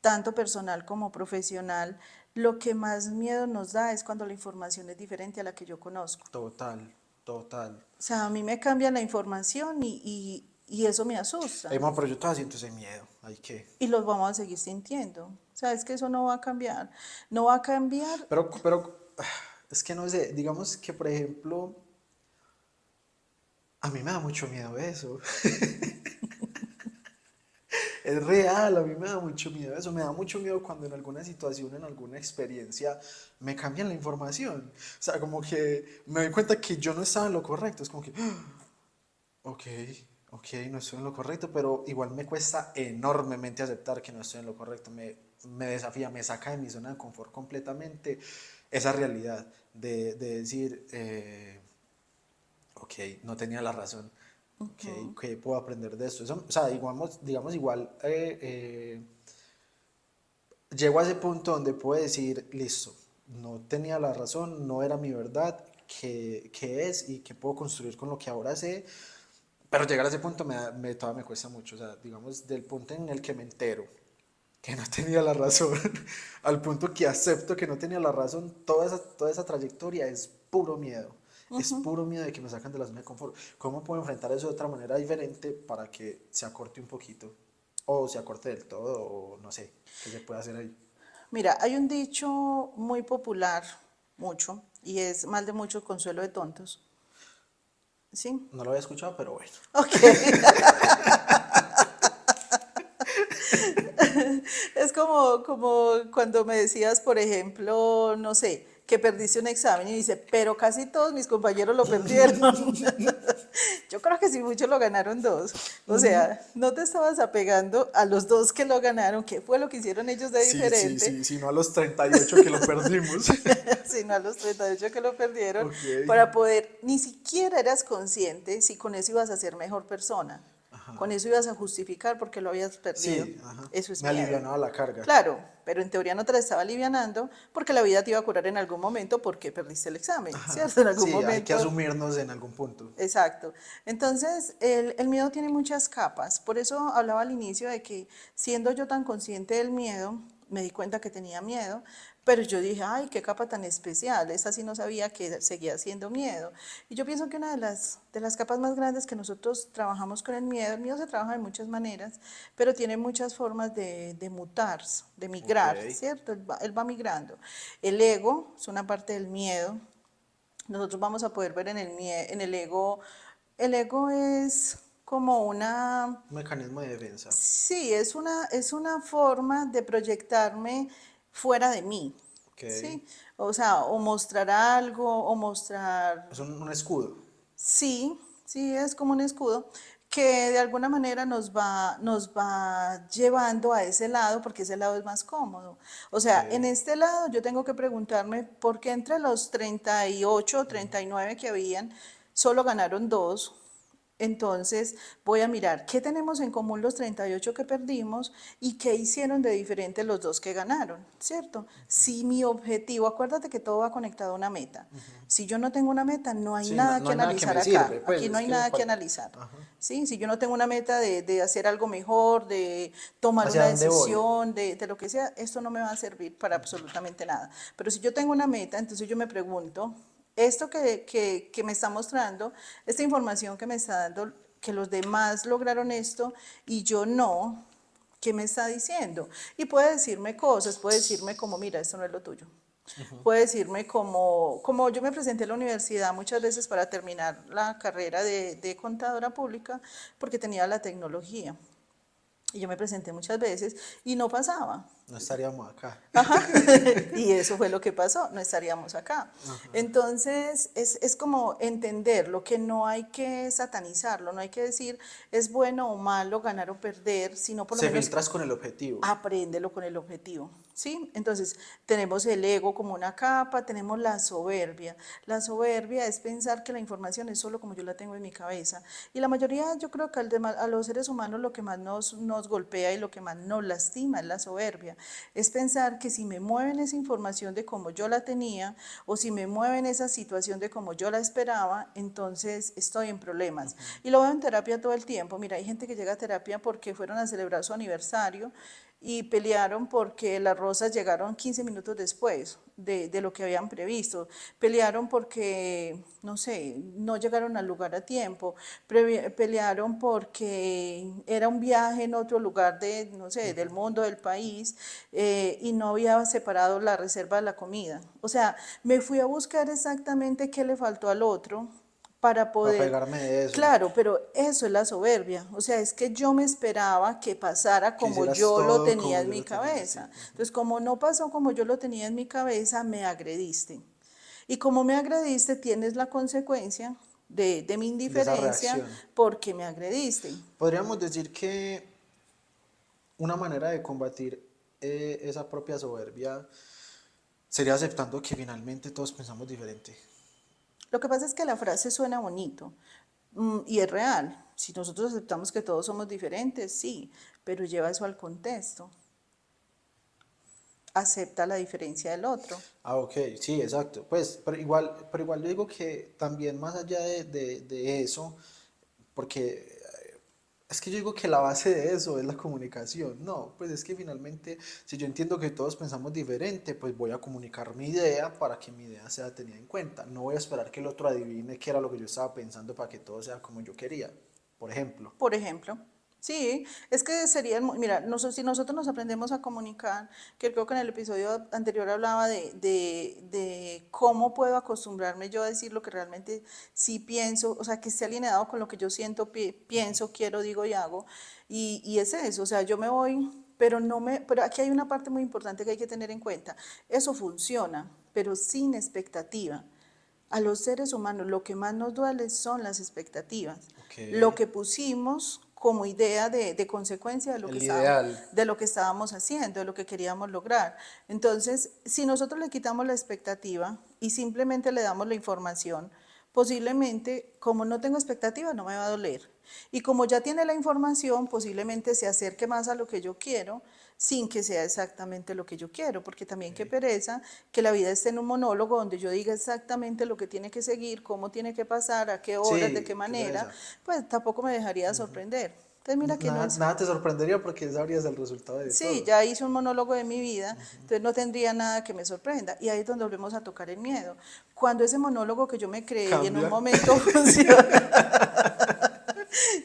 tanto personal como profesional, lo que más miedo nos da es cuando la información es diferente a la que yo conozco. Total, total. O sea, a mí me cambia la información y eso me Ey, asusta. ma, pero yo todavía siento ese miedo. Hay que. Y los vamos a seguir sintiendo. O sea, es que eso no va a cambiar. No va a cambiar. Pero, es que no sé, digamos que por ejemplo, a mí me da mucho miedo eso. Es real, a mí me da mucho miedo eso. Me da mucho miedo cuando en alguna situación, en alguna experiencia, me cambian la información. O sea, como que me doy cuenta que yo no estaba en lo correcto. Es como que, ok, ok, no estoy en lo correcto, pero igual me cuesta enormemente aceptar que no estoy en lo correcto. Me desafía, me saca de mi zona de confort completamente esa realidad de decir, ok, no tenía la razón. Ok, ¿qué puedo aprender de esto? Eso, o sea, digamos igual, llego a ese punto donde puedo decir, listo, no tenía la razón, no era mi verdad, qué es y qué puedo construir con lo que ahora sé. Pero llegar a ese punto todavía me cuesta mucho. O sea, digamos, del punto en el que me entero que no tenía la razón, al punto que acepto que no tenía la razón, toda esa trayectoria es puro miedo. Es puro miedo de que me sacan de la zona de confort. ¿Cómo puedo enfrentar eso de otra manera diferente para que se acorte un poquito? O se acorte del todo, o no sé, ¿qué se puede hacer ahí? Mira, hay un dicho muy popular, mucho, y es mal de mucho consuelo de tontos. ¿Sí? No lo había escuchado, pero bueno. Ok. Es como cuando me decías, por ejemplo, no sé, que perdiste un examen y dice, pero casi todos mis compañeros lo perdieron. Yo creo que sí, muchos lo ganaron dos. O sea, no te estabas apegando a los dos que lo ganaron, qué fue lo que hicieron ellos de Sí, sí, diferente, sí, sí, no a los 38 que lo perdimos. sino a los 38 que lo perdieron, Ok. para poder, ni siquiera eras consciente si con eso ibas a ser mejor persona. Con eso ibas a justificar porque lo habías perdido. Sí, ajá. Eso es Me miedo. alivianaba la carga. Claro, pero en teoría no te la estaba alivianando porque la vida te iba a curar en algún momento porque perdiste el examen, Ajá. ¿cierto? En algún Sí, hay que momento. asumirnos en algún punto. Exacto. Entonces, el miedo tiene muchas capas. Por eso hablaba al inicio de que siendo yo tan consciente del miedo, me di cuenta que tenía miedo, pero yo dije, ay, qué capa tan especial. Esta sí no sabía que seguía siendo miedo. Y yo pienso que una de las capas más grandes que nosotros trabajamos con el miedo se trabaja de muchas maneras, pero tiene muchas formas de mutar, de Ok. migrar, ¿cierto? Él va migrando. El ego es una parte del miedo. Nosotros vamos a poder ver en el ego es como una, Un mecanismo de defensa. sí, es una forma de proyectarme fuera de mí, Ok. ¿sí? O sea, o mostrar algo, o mostrar, Es un escudo. sí, sí, es como un escudo que de alguna manera nos va llevando a ese lado porque ese lado es más cómodo. O Ok. sea, en este lado yo tengo que preguntarme por qué entre los 38 o 39 que habían, solo ganaron dos. Entonces voy a mirar qué tenemos en común los 38 que perdimos y qué hicieron de diferente los dos que ganaron, ¿cierto? Si mi objetivo, acuérdate que todo va conectado a una meta. Si yo no tengo una meta, no hay Sí, no, nada no que hay nada que analizar me sirve. acá. Pues Aquí no es hay que. nada que analizar. Ajá. ¿Sí? Si yo no tengo una meta de hacer algo mejor, de tomar ¿Hacia una dónde voy? decisión, de lo que sea, esto no me va a servir para absolutamente nada. Pero si yo tengo una meta, entonces yo me pregunto, esto que me está mostrando, esta información que me está dando, que los demás lograron esto y yo no, ¿qué me está diciendo? Y puede decirme cosas, puede decirme como, mira, esto no es lo tuyo. Puede decirme como yo me presenté a la universidad muchas veces para terminar la carrera de contadora pública porque tenía la tecnología. Y yo me presenté muchas veces y no pasaba. No estaríamos acá. Ajá. Y eso fue lo que pasó, no estaríamos acá. Entonces, es como entender lo que no hay que satanizarlo, no hay que decir es bueno o malo, ganar o perder, sino por lo Se menos filtras con el objetivo. apréndelo con el objetivo, ¿sí? Entonces, tenemos el ego como una capa, tenemos la soberbia. La soberbia es pensar que la información es solo como yo la tengo en mi cabeza. Y la mayoría, yo creo que a los seres humanos lo que más nos golpea y lo que más nos lastima es la soberbia. Es pensar que si me mueven esa información de como yo la tenía o si me mueven esa situación de como yo la esperaba, entonces estoy en problemas. Y lo veo en terapia todo el tiempo. Mira, hay gente que llega a terapia porque fueron a celebrar su aniversario y pelearon porque las rosas llegaron 15 minutos después de lo que habían previsto. Pelearon porque, no sé, no llegaron al lugar a tiempo. Pelearon porque era un viaje en otro lugar de, no sé, del mundo, del país, y no había separado la reserva de la comida. O sea, me fui a buscar exactamente qué le faltó al otro para Para poder, pegarme de eso. claro, pero eso es la soberbia, o sea, es que yo me esperaba que pasara Que como hicieras yo lo todo tenía como en yo mi lo tenía, sí. cabeza. Entonces, como no pasó como yo lo tenía en mi cabeza, me agrediste. Y como me agrediste, tienes la consecuencia de mi De esa indiferencia reacción. porque me agrediste. Podríamos decir que una manera de combatir esa propia soberbia sería aceptando que finalmente todos pensamos diferente. Lo que pasa es que la frase suena bonito, y es real. Si nosotros aceptamos que todos somos diferentes, sí, pero lleva eso al contexto. Acepta la diferencia del otro. Ah, ok, sí, exacto. Pues, pero igual yo digo que también más allá de eso, porque es que yo digo que la base de eso es la comunicación. No, pues es que finalmente, si yo entiendo que todos pensamos diferente, pues voy a comunicar mi idea para que mi idea sea tenida en cuenta. No voy a esperar que el otro adivine qué era lo que yo estaba pensando para que todo sea como yo quería, por ejemplo. Por ejemplo, sí, es que sería, mira, si nosotros nos aprendemos a comunicar, que creo que en el episodio anterior hablaba de cómo puedo acostumbrarme yo a decir lo que realmente sí pienso, o sea, que esté alineado con lo que yo siento, pienso, quiero, digo y hago, y es eso, o sea, yo me voy, pero aquí hay una parte muy importante que hay que tener en cuenta, eso funciona, pero sin expectativa. A los seres humanos lo que más nos duele son las expectativas, Ok, lo que pusimos como idea de consecuencia el ideal. de lo que estábamos haciendo, de lo que queríamos lograr. Entonces, si nosotros le quitamos la expectativa y simplemente le damos la información, posiblemente, como no tengo expectativa, no me va a doler. Y como ya tiene la información, posiblemente se acerque más a lo que yo quiero sin que sea exactamente lo que yo quiero, porque también qué pereza que la vida esté en un monólogo donde yo diga exactamente lo que tiene que seguir, cómo tiene que pasar, a qué horas, de qué Sí, qué manera, pereza. pues tampoco me dejaría sorprender. Entonces mira que no Nada, es, nada te sorprendería porque ya sabrías el resultado de sí, todo. ya hice un monólogo de mi vida, entonces no tendría nada que me sorprenda. Y ahí es donde volvemos a tocar el miedo. Cuando ese monólogo que yo me creé y en un Cambia. momento funciona,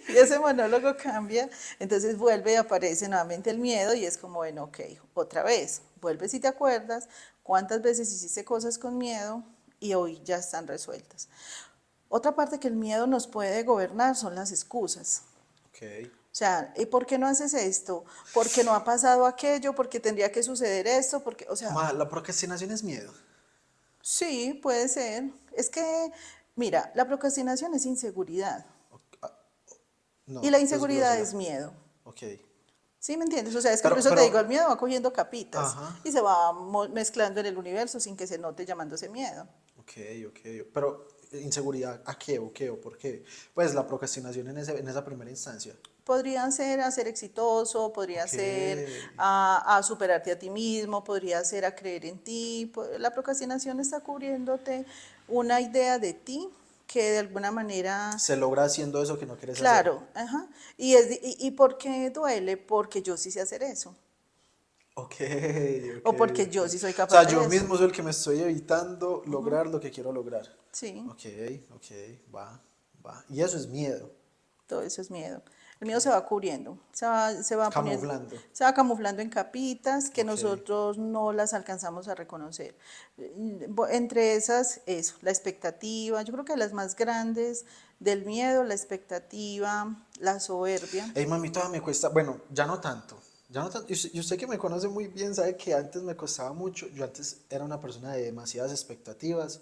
y ese monólogo cambia, entonces vuelve y aparece nuevamente el miedo y es como, bueno, ok, otra vez, vuelves y te acuerdas cuántas veces hiciste cosas con miedo y hoy ya están resueltas. Otra parte que el miedo nos puede gobernar son las excusas. Ok. O sea, ¿y por qué no haces esto? ¿Por qué no ha pasado aquello? ¿Por qué tendría que suceder esto? Porque, o sea, La procrastinación es miedo. sí, puede ser. Es que, mira, la procrastinación es inseguridad y No, la inseguridad desglósala. es miedo. Ok. ¿Sí me entiendes? O sea, es que por Pero, eso te pero, digo, el miedo va cogiendo capitas ajá. y se va mezclando en el universo sin que se note llamándose miedo. Ok, ok. Pero, ¿inseguridad a qué o qué o por qué? Pues la procrastinación en esa primera instancia. Podría ser a ser exitoso, podría Ok. ser a superarte a ti mismo, podría ser a creer en ti. La procrastinación está cubriéndote una idea de ti que de alguna manera, Se logra haciendo eso que no quieres hacer. claro, ajá. ¿Y por qué duele? Porque yo sí sé hacer eso, Ok, ok, o porque ok. yo sí soy O capaz sea, de yo eso. mismo soy el que me estoy evitando lograr lo que quiero lograr. Sí, Ok, ok, va, va. Y eso es miedo. todo eso es miedo. El Ok. miedo se va cubriendo, se va poniendo, Camuflando. se va camuflando en capitas que Ok. nosotros no las alcanzamos a reconocer. Entre esas, eso, la expectativa, yo creo que las más grandes del miedo, la expectativa, la soberbia. Ey, mami, todavía me cuesta, bueno, ya no tanto, Ya no y usted que me conoce muy bien sabe que antes me costaba mucho. Yo antes era una persona de demasiadas expectativas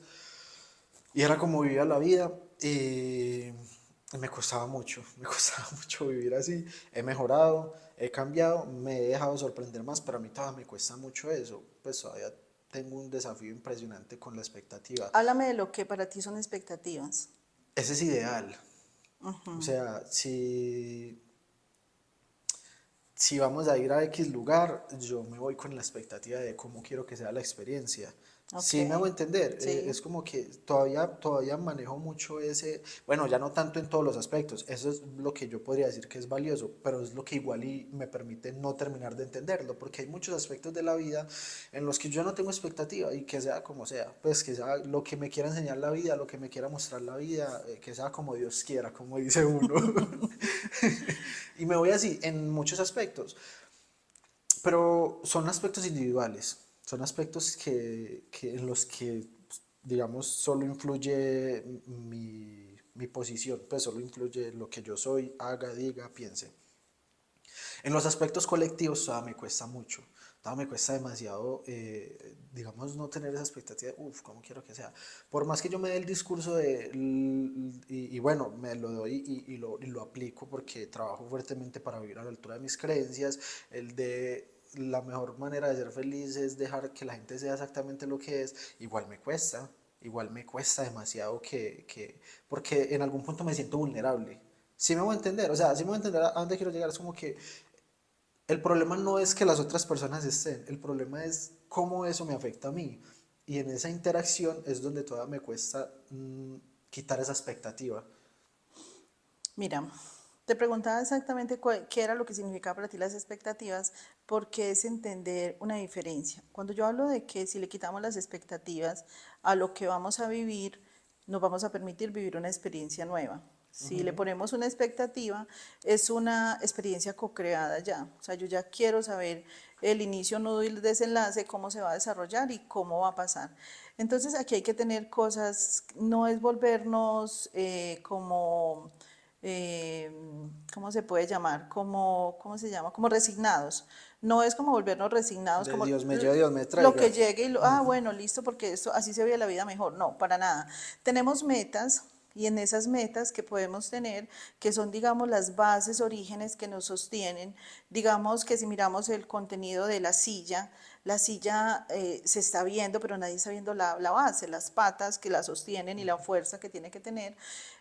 y era como vivía la vida y me costaba mucho, me costaba mucho vivir así. He mejorado, he cambiado, me he dejado sorprender más, pero a mí todavía me cuesta mucho eso. Pues todavía tengo un desafío impresionante con la expectativa. Háblame de lo que para ti son expectativas. Ese es ideal. O sea, si vamos a ir a X lugar, yo me voy con la expectativa de cómo quiero que sea la experiencia. Ok, Sí me hago entender, sí. es como que todavía manejo mucho ese, bueno, ya no tanto en todos los aspectos, eso es lo que yo podría decir que es valioso, pero es lo que igual y me permite no terminar de entenderlo, porque hay muchos aspectos de la vida en los que yo no tengo expectativa y que sea como sea, pues que sea lo que me quiera enseñar la vida, lo que me quiera mostrar la vida, que sea como Dios quiera, como dice uno. Y me voy así en muchos aspectos, pero son aspectos individuales, son aspectos que en los que, digamos, solo influye mi posición, pues solo influye lo que yo soy, haga, diga, piense. En los aspectos colectivos todavía me cuesta mucho, todavía me cuesta demasiado, digamos, no tener esa expectativa de, uff, ¿cómo quiero que sea? Por más que yo me dé el discurso de, y bueno, me lo doy y lo aplico porque trabajo fuertemente para vivir a la altura de mis creencias, el de la mejor manera de ser feliz es dejar que la gente sea exactamente lo que es, igual me cuesta demasiado porque en algún punto me siento vulnerable. Sí me voy a entender, o sea, sí me voy a entender a dónde quiero llegar, es como que el problema no es que las otras personas estén, el problema es cómo eso me afecta a mí. Y en esa interacción es donde todavía me cuesta quitar esa expectativa. Mira, te preguntaba exactamente qué era lo que significaba para ti las expectativas, porque es entender una diferencia. Cuando yo hablo de que si le quitamos las expectativas a lo que vamos a vivir, nos vamos a permitir vivir una experiencia nueva. Si le ponemos una expectativa, es una experiencia co-creada ya. O sea, yo ya quiero saber el inicio, nudo y el desenlace, cómo se va a desarrollar y cómo va a pasar. Entonces, aquí hay que tener cosas, no es volvernos como eh, ¿cómo se puede llamar? Como, ¿cómo se llama? Como resignados. No es como volvernos resignados, De como Dios me lleve, Dios me lo traiga. que llegue y bueno, listo, porque esto así se ve la vida mejor. No, para nada. Tenemos metas y en esas metas que podemos tener, que son, digamos, las bases, orígenes que nos sostienen, digamos que si miramos el contenido de la silla se está viendo, pero nadie está viendo la base, las patas que la sostienen y la fuerza que tiene que tener.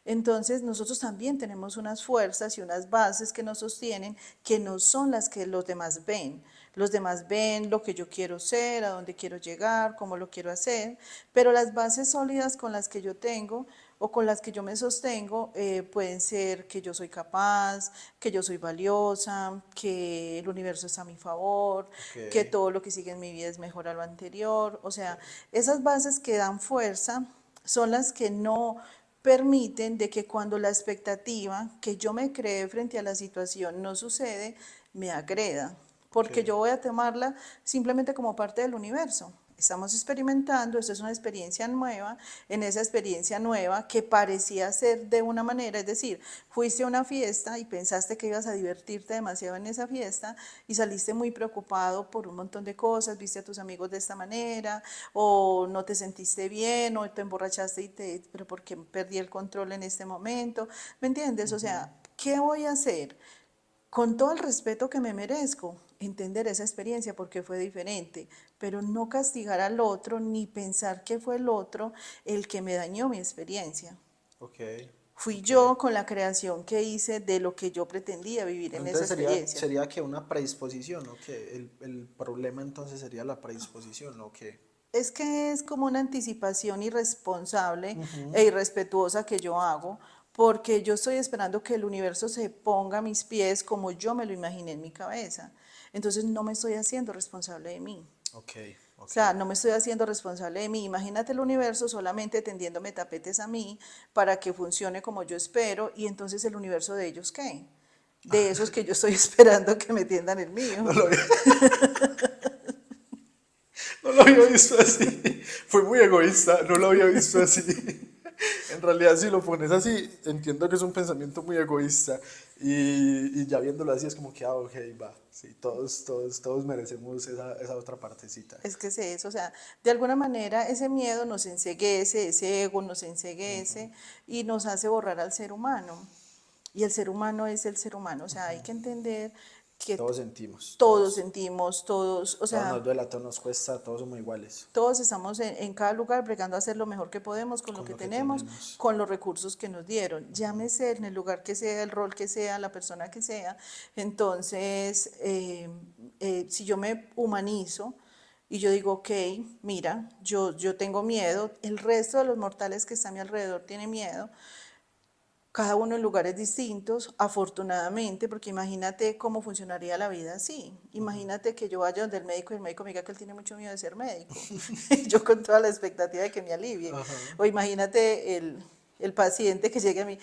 Entonces, nosotros también tenemos unas fuerzas y unas bases que nos sostienen, que no son las que los demás ven. Los demás ven lo que yo quiero ser, a dónde quiero llegar, cómo lo quiero hacer, pero las bases sólidas con las que yo tengo o con las que yo me sostengo pueden ser que yo soy capaz, que yo soy valiosa, que el universo está a mi favor, Ok, que todo lo que sigue en mi vida es mejor a lo anterior. O ok, sea, esas bases que dan fuerza son las que no permiten de que cuando la expectativa que yo me creé frente a la situación no sucede, me agreda, ok, porque yo voy a tomarla simplemente como parte del universo. Estamos experimentando, esto es una experiencia nueva, en esa experiencia nueva que parecía ser de una manera, es decir, fuiste a una fiesta y pensaste que ibas a divertirte demasiado en esa fiesta y saliste muy preocupado por un montón de cosas, viste a tus amigos de esta manera, o no te sentiste bien, o te emborrachaste y pero ¿por qué perdí el control en este momento? ¿Me entiendes? O sea, ¿qué voy a hacer? Con todo el respeto que me merezco, entender esa experiencia porque fue diferente, pero no castigar al otro ni pensar que fue el otro el que me dañó mi experiencia. ok, Fui ok. yo con la creación que hice de lo que yo pretendía vivir Pero en esa entonces experiencia. sería que una predisposición, ¿o qué? El problema entonces sería la predisposición, ¿o qué? Es que es como una anticipación irresponsable e irrespetuosa que yo hago, porque yo estoy esperando que el universo se ponga a mis pies como yo me lo imaginé en mi cabeza. Entonces no me estoy haciendo responsable de mí. Ok, O ok. sea, no me estoy haciendo responsable de mí. Imagínate el universo solamente tendiéndome tapetes a mí para que funcione como yo espero y entonces el universo de ellos, ¿qué? De esos que yo estoy esperando que me tiendan el No mío. lo había, no lo había visto así. Fue muy egoísta, no lo había visto así. En realidad, si lo pones así, entiendo que es un pensamiento muy egoísta y ya viéndolo así es como que, ok, va, sí, todos merecemos esa otra partecita. Es que es eso, o sea, de alguna manera ese miedo nos enceguece, ese ego nos enceguece y nos hace borrar al ser humano. Y el ser humano es el ser humano, o sea, hay que entender que Todos sentimos, todos sentimos, todos, o todos nos sea, duele, a todos nos cuesta, todos somos iguales todos estamos en cada lugar bregando a hacer lo mejor que podemos con lo con que lo que tenemos, tenemos. con los recursos que nos dieron. Llámese en el lugar que sea, el rol que sea, la persona que sea. Entonces, si yo me humanizo y yo digo, ok, mira, yo tengo miedo, el resto de los mortales que están a mi alrededor tienen miedo, cada uno en lugares distintos, afortunadamente, porque imagínate cómo funcionaría la vida así. Imagínate que yo vaya donde el médico y el médico me diga que él tiene mucho miedo de ser médico. Y yo con toda la expectativa de que me alivie. O imagínate el paciente que llegue a mí.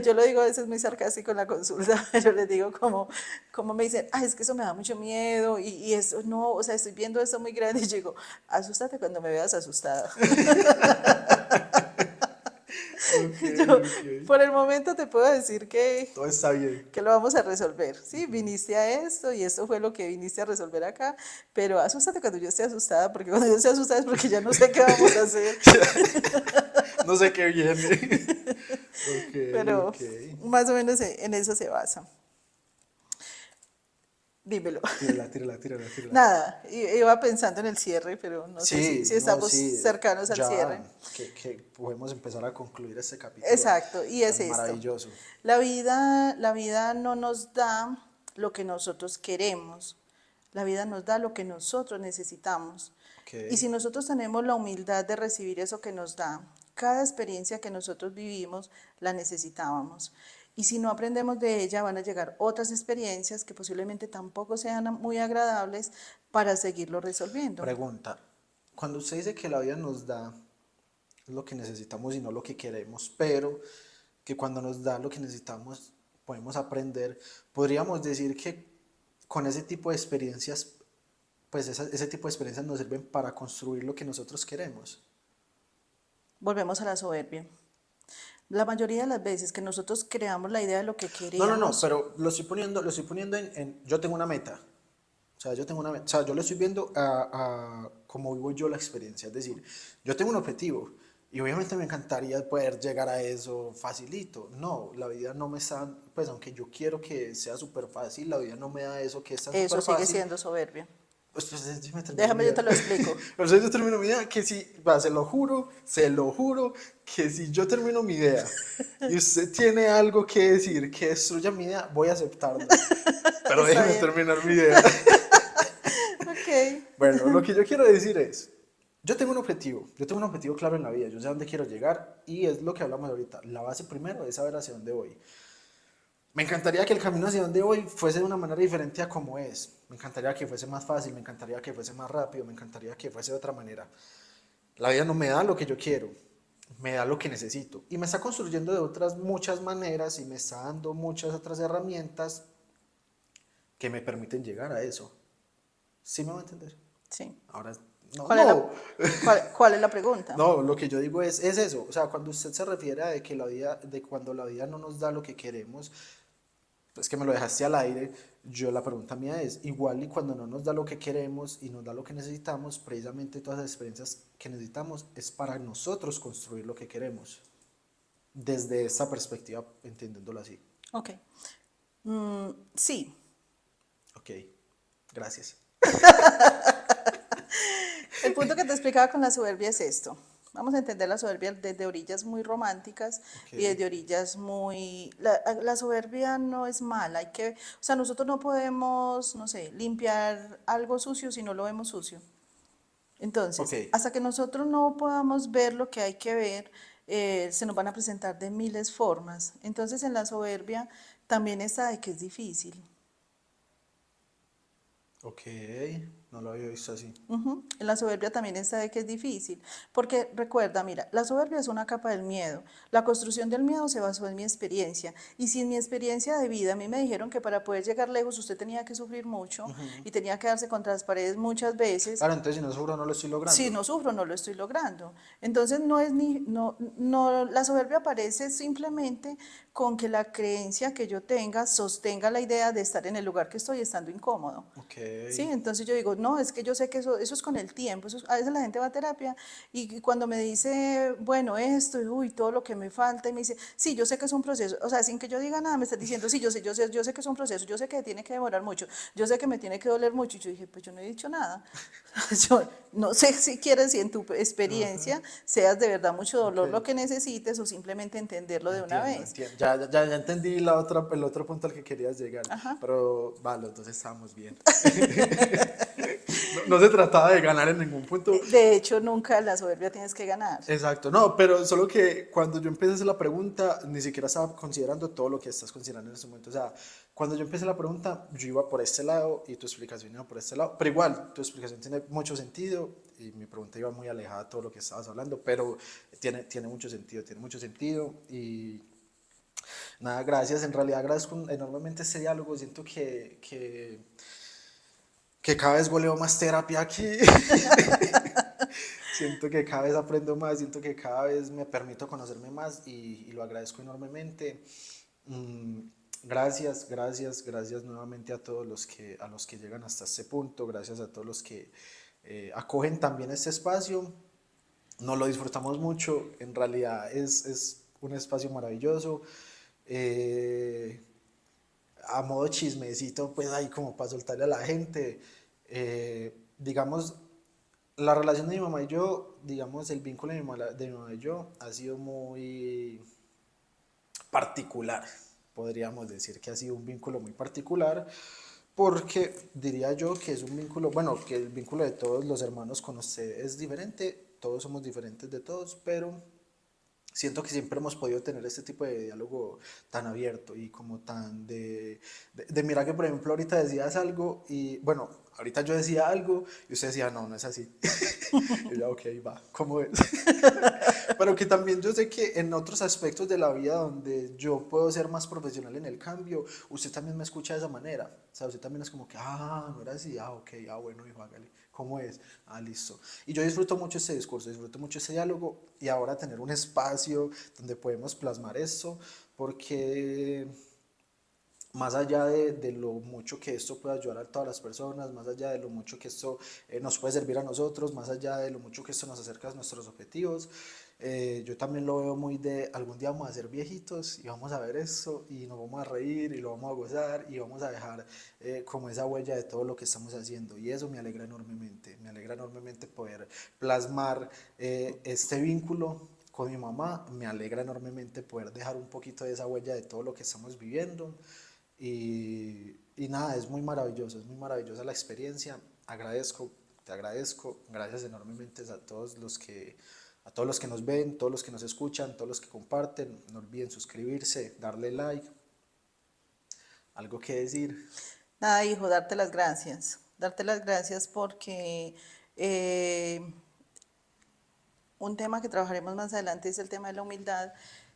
Yo lo digo a veces muy sarcástico en la consulta, pero les digo como me dicen, es que eso me da mucho miedo y eso no, o sea, estoy viendo esto muy grande. Y yo digo, asústate cuando me veas asustada. Ok, Yo, ok. por el momento te puedo decir Todo está bien. que lo vamos a resolver. Sí, viniste a esto y esto fue lo que viniste a resolver acá, pero asústate cuando yo esté asustada, porque cuando yo esté asustada es porque ya no sé qué vamos a hacer, No sé qué viene. Ok, pero ok. más o menos en eso se basa. Dímelo. Tírala, tírala, tírala, tírala. Nada, iba pensando en el cierre, pero no sé si Sí, no, estamos sí, cercanos al cierre. ya que podemos empezar a concluir este capítulo Exacto, y es tan esto. maravilloso. La vida no nos da lo que nosotros queremos. La vida nos da lo que nosotros necesitamos. Ok, Y si nosotros tenemos la humildad de recibir eso que nos da, cada experiencia que nosotros vivimos la necesitábamos. Y si no aprendemos de ella, van a llegar otras experiencias que posiblemente tampoco sean muy agradables para seguirlo resolviendo. pregunta. Cuando usted dice que la vida nos da lo que necesitamos y no lo que queremos, pero que cuando nos da lo que necesitamos podemos aprender, podríamos decir que con ese tipo de experiencias, pues ese tipo de experiencias nos sirven para construir lo que nosotros queremos. Volvemos a la soberbia. La mayoría de las veces que nosotros creamos la idea de lo que No, queríamos, pero lo estoy poniendo yo tengo una meta. O sea, yo tengo una meta. O sea, yo lo estoy viendo a cómo vivo yo la experiencia. Es decir, yo tengo un objetivo y obviamente me encantaría poder llegar a eso facilito. No, la vida no me está, pues aunque yo quiero que sea súper fácil, la vida no me da eso que es tan eso súper sigue fácil. siendo soberbia. Pues déjeme terminar mi Déjame, yo idea. te lo explico. Pero yo termino mi idea, que si, va, se lo juro, que si yo termino mi idea y usted tiene algo que decir que destruya mi idea, voy a aceptarlo. Pero Está déjeme bien. terminar mi idea. Ok. Bueno, lo que yo quiero decir es, yo tengo un objetivo claro en la vida, yo sé a dónde quiero llegar y es lo que hablamos ahorita. La base primero es saber hacia dónde voy. Me encantaría que el camino hacia donde voy fuese de una manera diferente a como es. Me encantaría que fuese más fácil, me encantaría que fuese más rápido, me encantaría que fuese de otra manera. La vida no me da lo que yo quiero, me da lo que necesito. Y me está construyendo de otras muchas maneras y me está dando muchas otras herramientas que me permiten llegar a eso. ¿Sí me va a entender? Sí. Ahora, no, ¿Cuál es la, no. cuál es la pregunta? No, lo que yo digo es eso. O sea, cuando usted se refiere a de que la vida, de cuando la vida no nos da lo que queremos, es que me lo dejaste al aire. Yo la pregunta mía es, igual y cuando no nos da lo que queremos y nos da lo que necesitamos, precisamente todas las experiencias que necesitamos es para nosotros construir lo que queremos. Desde esta perspectiva, entendiéndolo así. Ok. Sí. Ok, gracias. El punto que te explicaba con la soberbia es esto. Vamos a entender la soberbia desde orillas muy románticas Ok, y desde orillas muy... La soberbia no es mala, hay que... O sea, nosotros no podemos, no sé, limpiar algo sucio si no lo vemos sucio. ok, Entonces, hasta que nosotros no podamos ver lo que hay que ver, se nos van a presentar de miles formas. Entonces, en la soberbia también está de que es difícil. ok. no lo había visto así. Ujú. En la soberbia también está de que es difícil, porque recuerda, mira, la soberbia es una capa del miedo. La construcción del miedo se basó en mi experiencia. Y si en mi experiencia de vida a mí me dijeron que para poder llegar lejos usted tenía que sufrir mucho y tenía que darse contra las paredes muchas veces, Claro, entonces si no seguro no lo estoy si logrando. no sufro, no lo estoy logrando. Entonces la soberbia aparece simplemente con que la creencia que yo tenga sostenga la idea de estar en el lugar que estoy estando incómodo. Ok. Sí, entonces yo digo, no, es que yo sé que eso es con el tiempo, a veces la gente va a terapia y cuando me dice, bueno, esto, y, uy, todo lo que me falta, y me dice, sí, yo sé que es un proceso, o sea, sin que yo diga nada, me estás diciendo, sí, yo sé que es un proceso, yo sé que tiene que demorar mucho, yo sé que me tiene que doler mucho, y yo dije, pues yo no he dicho nada, yo no sé si quieres, si en tu experiencia seas de verdad mucho Ok. dolor lo que necesites o simplemente entenderlo de una Entiendo, vez. entiendo. Ya entendí el otro punto al que querías llegar. Ajá. Pero vale, entonces estábamos bien. No, no se trataba de ganar en ningún punto. De hecho, nunca la soberbia tienes que ganar. Exacto, no, pero solo que cuando yo empecé a hacer la pregunta, ni siquiera estaba considerando todo lo que estás considerando en este momento. O sea, cuando yo empecé la pregunta, yo iba por este lado y tu explicación iba por este lado. Pero igual, tu explicación tiene mucho sentido y mi pregunta iba muy alejada de todo lo que estabas hablando, pero tiene mucho sentido, tiene mucho sentido. Y nada, gracias. En realidad agradezco enormemente este diálogo. Siento que cada vez goleo más terapia aquí. Siento que cada vez aprendo más, siento que cada vez me permito conocerme más y lo agradezco enormemente. Mm, gracias nuevamente a todos a los que llegan hasta este punto, gracias a todos los que acogen también este espacio. Nos lo disfrutamos mucho, en realidad es un espacio maravilloso. Eh, a modo chismecito, pues ahí como para soltarle a la gente. Digamos, la relación de mi mamá y yo, digamos, el vínculo de mi mamá y yo ha sido muy particular. Podríamos decir que ha sido un vínculo muy particular porque diría yo que es un vínculo, bueno, que el vínculo de todos los hermanos con usted es diferente, todos somos diferentes de todos, pero siento que siempre hemos podido tener este tipo de diálogo tan abierto y como tan de mira que por ejemplo ahorita decías algo y bueno, ahorita yo decía algo y usted decía no, no es así. Y yo, ok, va, ¿cómo es? Pero que también yo sé que en otros aspectos de la vida donde yo puedo ser más profesional en el cambio, usted también me escucha de esa manera. O sea, usted también es como que, no era así, ok, bueno, hijo, hágale. ¿Cómo es? Listo. Y yo disfruto mucho este discurso, disfruto mucho este diálogo y ahora tener un espacio donde podemos plasmar esto, porque más allá de lo mucho que esto puede ayudar a todas las personas, más allá de lo mucho que esto nos puede servir a nosotros, más allá de lo mucho que esto nos acerca a nuestros objetivos, yo también lo veo muy de algún día vamos a ser viejitos y vamos a ver esto y nos vamos a reír y lo vamos a gozar y vamos a dejar como esa huella de todo lo que estamos haciendo y eso me alegra enormemente poder plasmar este vínculo con mi mamá, me alegra enormemente poder dejar un poquito de esa huella de todo lo que estamos viviendo. Y nada, es muy maravillosa la experiencia. Agradezco, te agradezco, gracias enormemente a todos los que nos ven, todos los que nos escuchan, todos los que comparten. No olviden suscribirse, darle like. ¿Algo que decir? Nada, hijo, darte las gracias porque eh, un tema que trabajaremos más adelante es el tema de la humildad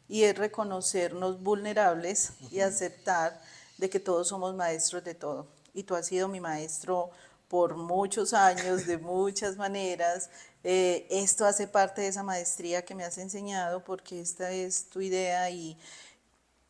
y es reconocernos vulnerables y aceptar de que todos somos maestros de todo. Y tú has sido mi maestro por muchos años, de muchas maneras. Esto hace parte de esa maestría que me has enseñado porque esta es tu idea y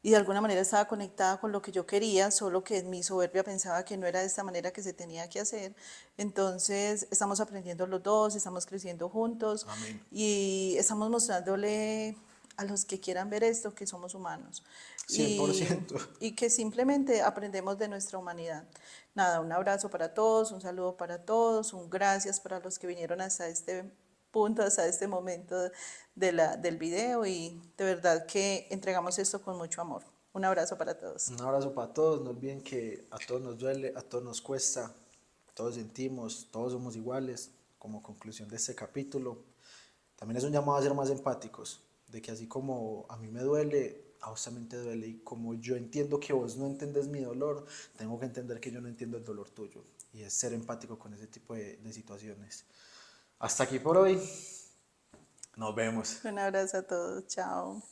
de alguna manera estaba conectada con lo que yo quería, solo que en mi soberbia pensaba que no era de esta manera que se tenía que hacer. Entonces, estamos aprendiendo los dos, estamos creciendo juntos Amén. y estamos mostrándole a los que quieran ver esto que somos humanos Cien por y, ciento. y que simplemente aprendemos de nuestra humanidad. Nada, un abrazo para todos, un saludo para todos, un gracias para los que vinieron hasta este punto, hasta este momento del video y de verdad que entregamos esto con mucho amor. Un abrazo para todos. Un abrazo para todos. No olviden que a todos nos duele, a todos nos cuesta, todos sentimos, todos somos iguales. Como conclusión de este capítulo, también es un llamado a ser más empáticos, de que así como a mí me duele, a vos también te duele y como yo entiendo que vos no entendés mi dolor, tengo que entender que yo no entiendo el dolor tuyo y es ser empático con ese tipo de situaciones. Hasta aquí por hoy, nos vemos. Un abrazo a todos, chao.